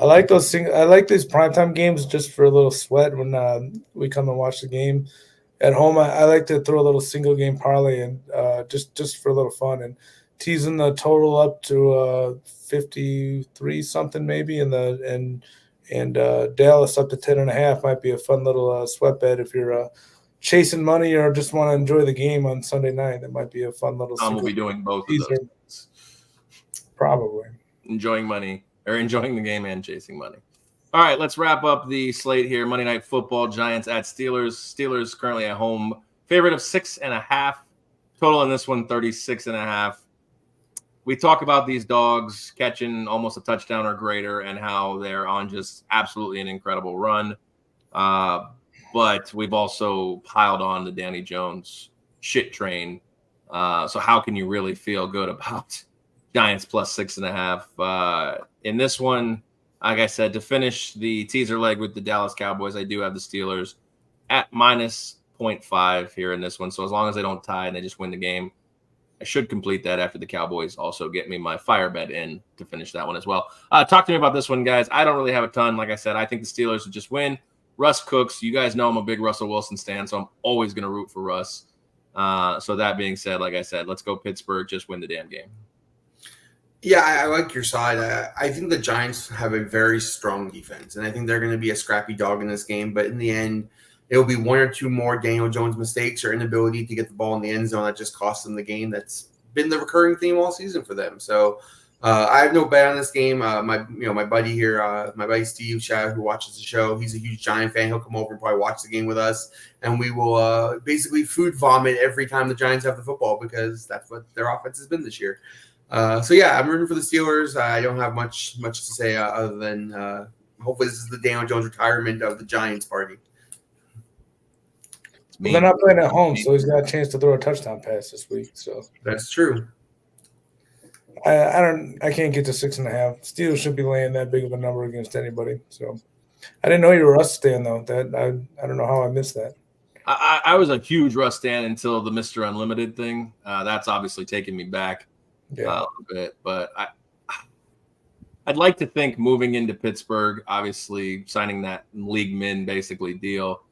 I like those things. I like these primetime games just for a little sweat when we come and watch the game at home. I like to throw a little single game parlay and just for a little fun and teasing the total up to 53 something maybe, and Dallas up to 10.5 might be a fun little sweat bet if you're chasing money or just want to enjoy the game on Sunday night. That might be a fun little. We'll be doing both of those. Probably enjoying money or enjoying the game and chasing money. All right, let's wrap up the slate here. Monday Night Football, Giants at Steelers. Steelers currently at home, favorite of 6.5. Total in this one, 36.5. We talk about these dogs catching almost a touchdown or greater and how they're on just absolutely an incredible run. But we've also piled on the Danny Jones shit train. So how can you really feel good about Giants plus 6.5? In this one, like I said, to finish the teaser leg with the Dallas Cowboys, I do have the Steelers at -0.5 here in this one. So as long as they don't tie and they just win the game, I should complete that after the Cowboys also get me my fire bet in to finish that one as well. Talk to me about this one, guys. I don't really have a ton. Like I said, I think the Steelers would just win. Russ Cooks, you guys know I'm a big Russell Wilson stan, so I'm always going to root for Russ. So that being said, like I said, let's go Pittsburgh, just win the damn game. Yeah, I like your side. I think the Giants have a very strong defense, and I think they're going to be a scrappy dog in this game. But in the end, it'll be one or two more Daniel Jones mistakes or inability to get the ball in the end zone that just cost them the game. That's been the recurring theme all season for them. So I have no bet on this game. My buddy here, my buddy Steve Shad, who watches the show, he's a huge Giant fan. He'll come over and probably watch the game with us, and we will basically food vomit every time the Giants have the football because that's what their offense has been this year. So yeah, I'm rooting for the Steelers. I don't have much to say other than hopefully this is the Daniel Jones retirement of the Giants party. Well, they're not playing at home, so he's got a chance to throw a touchdown pass this week. So that's true. I can't get to 6.5. Steelers should be laying that big of a number against anybody. So I didn't know you were a Russ stan though. That I don't know how I missed that. I was a huge Russ stan until the Mr. Unlimited thing. That's obviously taken me back. A little bit, but I'd like to think moving into Pittsburgh, obviously signing that league min basically deal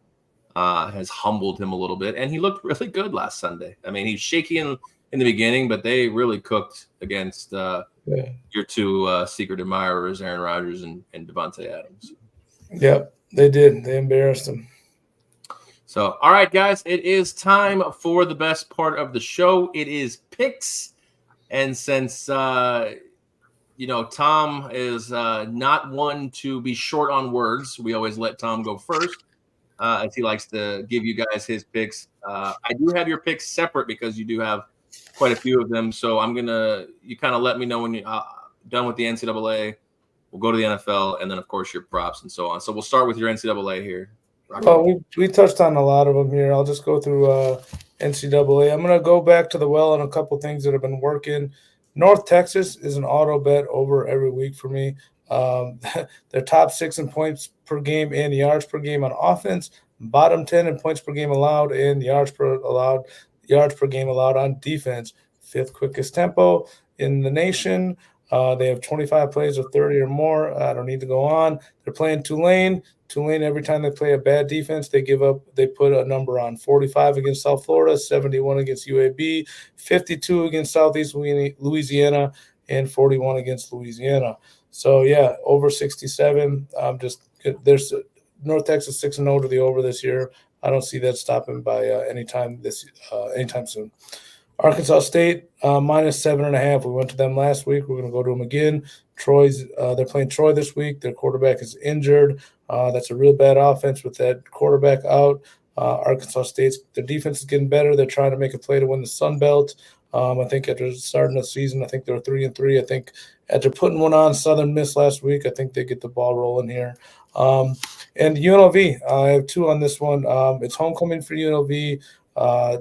has humbled him a little bit, and he looked really good last Sunday. I mean, he's shaky in the beginning, but they really cooked against your two secret admirers, Aaron Rodgers and Devontae Adams. Yep, they did. They embarrassed him. So, all right, guys, it is time for the best part of the show. It is picks. And since, Tom is not one to be short on words, we always let Tom go first, as he likes to give you guys his picks. I do have your picks separate because you do have quite a few of them. So you kind of let me know when you're done with the NCAA. We'll go to the NFL, and then, of course, your props and so on. So we'll start with your NCAA here. Well, we touched on a lot of them here. I'll just go through NCAA. I'm going to go back to the well on a couple things that have been working. North Texas is an auto bet over every week for me. They're top 6 in points per game and yards per game on offense, bottom 10 in points per game allowed and yards per game allowed on defense. 5th quickest tempo in the nation. They have 25 plays of 30 or more. I don't need to go on. They're playing Tulane. Tulane, every time they play a bad defense, they put a number on 45 against South Florida, 71 against UAB, 52 against Southeast Louisiana, and 41 against Louisiana. So, yeah, over 67. There's North Texas 6-0 to the over this year. I don't see that stopping by anytime soon. Arkansas State minus 7.5. We went to them last week. We're going to go to them again. They're playing Troy this week. Their quarterback is injured. That's a real bad offense with that quarterback out. Arkansas State's their defense is getting better. They're trying to make a play to win the Sun Belt. I think after starting the season, I think they were 3-3. I think after putting one on Southern Miss last week, I think they get the ball rolling here. And UNLV, I have 2 on this one. It's homecoming for UNLV.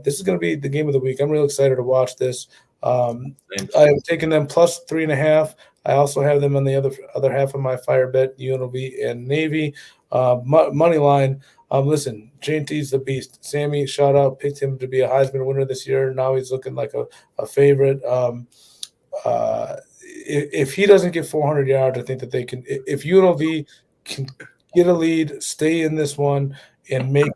This is going to be the game of the week. I'm really excited to watch this. I am taking them plus 3.5. I also have them on the other half of my fire bet, UNLV and Navy. Money line. Listen, JT's the beast. Sammy, shout out, picked him to be a Heisman winner this year. Now he's looking like a favorite. If he doesn't get 400 yards, I think that they can. If UNLV can get a lead, stay in this one, and make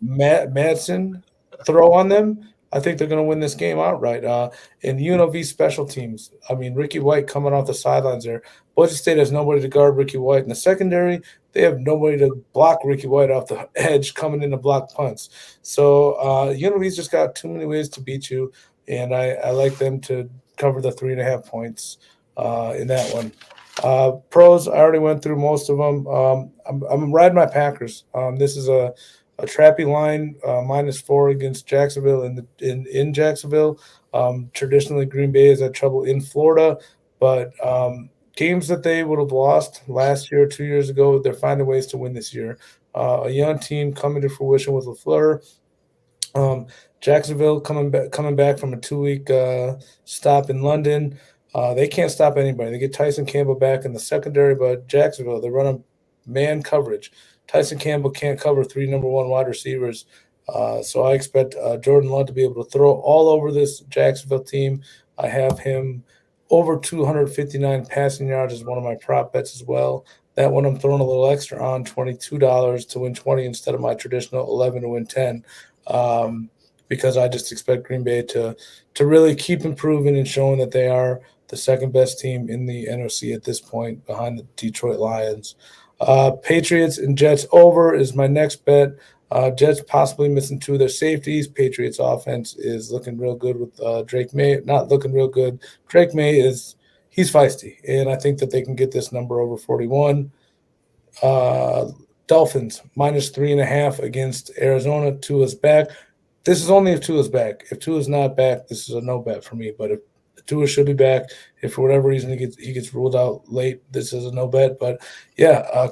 Madsen throw on them, I think they're going to win this game outright. And UNLV special teams, I mean, Ricky White coming off the sidelines there. Boise State has nobody to guard Ricky White in the secondary. They have nobody to block Ricky White off the edge coming in to block punts. So UNLV's just got too many ways to beat you, and I like them to cover the 3.5 points in that one. Pros, I already went through most of them. I'm riding my Packers. This is a trappy line, -4 against Jacksonville in Jacksonville. Traditionally, Green Bay has had trouble in Florida, but games that they would have lost last year or 2 years ago, they're finding ways to win this year. A young team coming to fruition with LaFleur. Jacksonville coming back from a 2-week stop in London. They can't stop anybody. They get Tyson Campbell back in the secondary, but Jacksonville, they run a man coverage. Tyson Campbell can't cover 3 number 1 wide receivers. So I expect Jordan Love to be able to throw all over this Jacksonville team. I have him over 259 passing yards as one of my prop bets as well. That one I'm throwing a little extra on, $22 to win 20 instead of my traditional 11 to win 10. Because I just expect Green Bay to really keep improving and showing that they are the second best team in the NOC at this point behind the Detroit Lions. Patriots and Jets over is my next bet. Jets possibly missing 2 of their safeties. Patriots offense is looking real good with Drake May. Not looking real good. Drake May he's feisty, and I think that they can get this number over 41. Dolphins minus 3.5 against Arizona. Tua's back. This is only if Tua's back. If Tua's not back, this is a no bet for me. But if Tua should be back, if for whatever reason he gets ruled out late, this is a no bet. But yeah,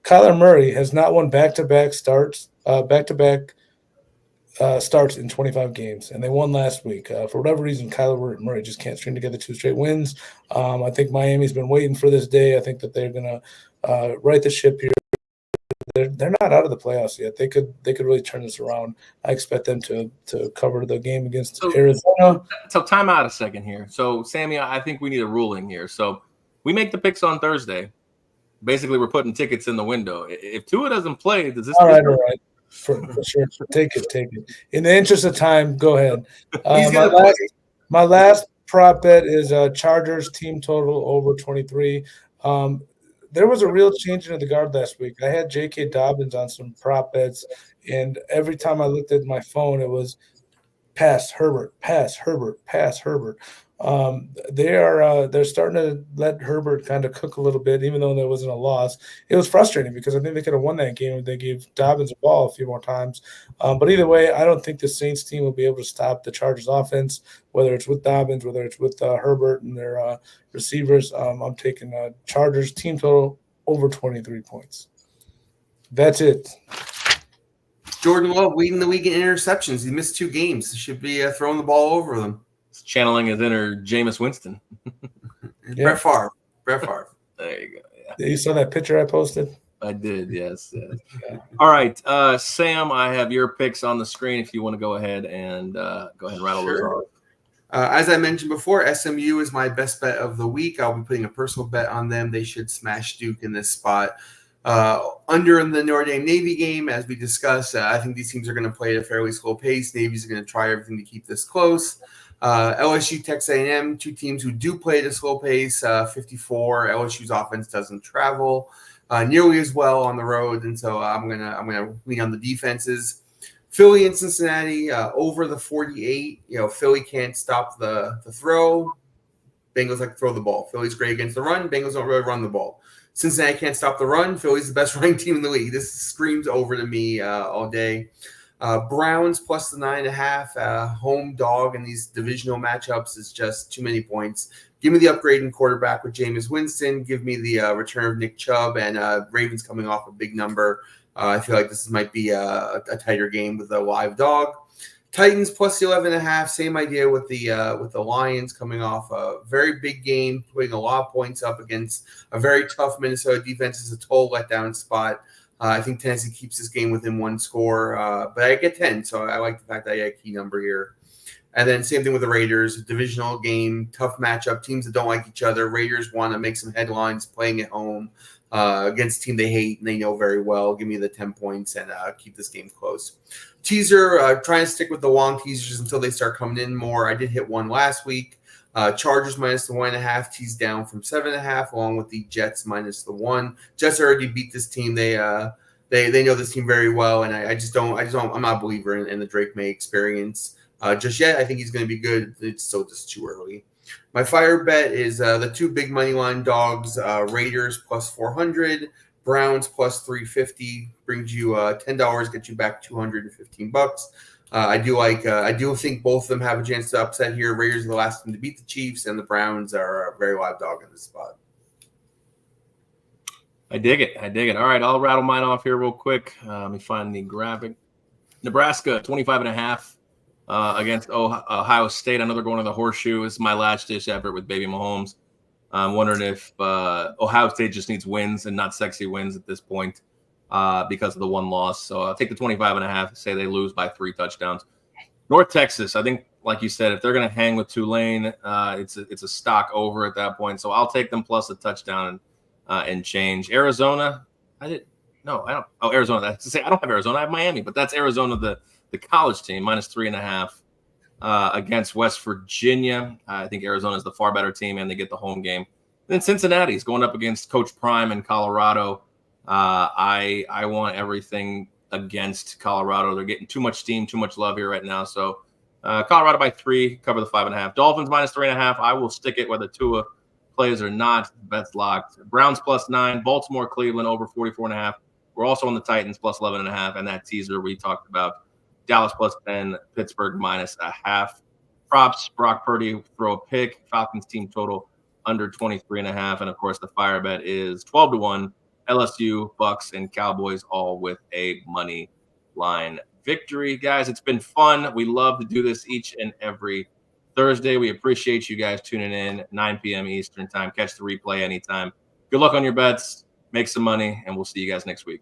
Kyler Murray has not won back-to-back starts in 25 games, and they won last week. For whatever reason, Kyler Murray just can't string together 2 straight wins. I think Miami's been waiting for this day. I think that they're going to right the ship here. They're not out of the playoffs yet. They could really turn this around. I expect them to cover the game against Arizona. So time out a second here. So Sammy, I think we need a ruling here. So we make the picks on Thursday. Basically, we're putting tickets in the window. If Tua doesn't play, does this? All right. For sure. Take it. In the interest of time, go ahead. My last prop bet is Chargers team total over 23. There was a real change in the guard last week. I had J.K. Dobbins on some prop bets, and every time I looked at my phone, it was pass Herbert, pass Herbert, pass Herbert. They're starting to let Herbert kind of cook a little bit, even though there wasn't a loss. It was frustrating because I think they could have won that game if they gave Dobbins a ball a few more times. But either way, I don't think the Saints team will be able to stop the Chargers offense, whether it's with Dobbins, whether it's with Herbert and their receivers. I'm taking Chargers team total over 23 points. That's it. Jordan Love leading the league in interceptions. He missed 2 games. He should be throwing the ball over them. Channeling his inner Jameis Winston. Yeah. Brett Favre. There you go. Yeah. You saw that picture I posted? I did, yes. Yeah. All right, Sam, I have your picks on the screen if you want to go ahead and rattle those off. As I mentioned before, SMU is my best bet of the week. I'll be putting a personal bet on them. They should smash Duke in this spot. Under in the Notre Dame Navy game, as we discussed, I think these teams are going to play at a fairly slow pace. Navy's going to try everything to keep this close. LSU, Texas A&M, 2 teams who do play at a slow pace. 54. LSU's offense doesn't travel nearly as well on the road, and so I'm gonna lean on the defenses. Philly and Cincinnati over the 48. Philly can't stop the throw. Bengals like to throw the ball. Philly's great against the run. Bengals don't really run the ball. Cincinnati can't stop the run. Philly's the best running team in the league. This screams over to me all day. Browns plus the 9.5, home dog in these divisional matchups is just too many points. Give me the upgrade in quarterback with Jameis Winston. Give me the return of Nick Chubb, and Ravens coming off a big number. I feel like this might be a tighter game with a live dog. Titans plus the 11.5. Same idea with the Lions coming off a very big game, putting a lot of points up against a very tough Minnesota defense. Is a total letdown spot. I think Tennessee keeps this game within 1 score, but I get 10, so I like the fact that I get a key number here. And then same thing with the Raiders, divisional game, tough matchup, teams that don't like each other. Raiders want to make some headlines playing at home against a team they hate and they know very well. Give me the 10 points and keep this game close. Teaser, trying to stick with the long teasers until they start coming in more. I did hit one last week. Chargers minus the 1.5, tease down from 7.5, along with the Jets minus the 1. Jets already beat this team. They know this team very well, and I'm not a believer in the Drake May experience just yet. I think he's going to be good. It's still just too early. My fire bet is the 2 big money line dogs, Raiders plus 400, Browns plus 350, brings you $10, gets you back $215. I do think both of them have a chance to upset here. Raiders are the last team to beat the Chiefs, and the Browns are a very live dog in this spot. I dig it. All right, I'll rattle mine off here real quick. Let me find the graphic. Nebraska, 25.5 against Ohio State. I know they're going to the horseshoe. This is my last-ditch effort with Baby Mahomes. I'm wondering if Ohio State just needs wins and not sexy wins at this point. Because of the 1 loss. So I'll take the 25.5, say they lose by 3 touchdowns. North Texas, I think, like you said, if they're going to hang with Tulane, it's a stock over at that point. So I'll take them plus a touchdown and change. Arizona, I don't. Oh, Arizona. That's to say, I don't have Arizona. I have Miami, but that's Arizona, the college team, minus 3.5. against West Virginia. I think Arizona is the far better team, and they get the home game. Then Cincinnati's going up against Coach Prime in Colorado. I want everything against Colorado. They're getting too much steam, too much love here right now. So Colorado by 3, cover the 5.5. Dolphins minus 3.5. I will stick it whether Tua plays or not. Bet's locked. Browns plus 9. Baltimore, Cleveland over 44.5. We're also on the Titans plus 11.5, and that teaser we talked about. Dallas plus 10. Pittsburgh minus 0.5. Props: Brock Purdy throw a pick. Falcons team total under 23.5, and of course the fire bet is 12-1. LSU, Bucks, and Cowboys all with a money line victory. Guys, it's been fun. We love to do this each and every Thursday. We appreciate you guys tuning in. 9 p.m. Eastern time. Catch the replay anytime. Good luck on your bets. Make some money, and we'll see you guys next week.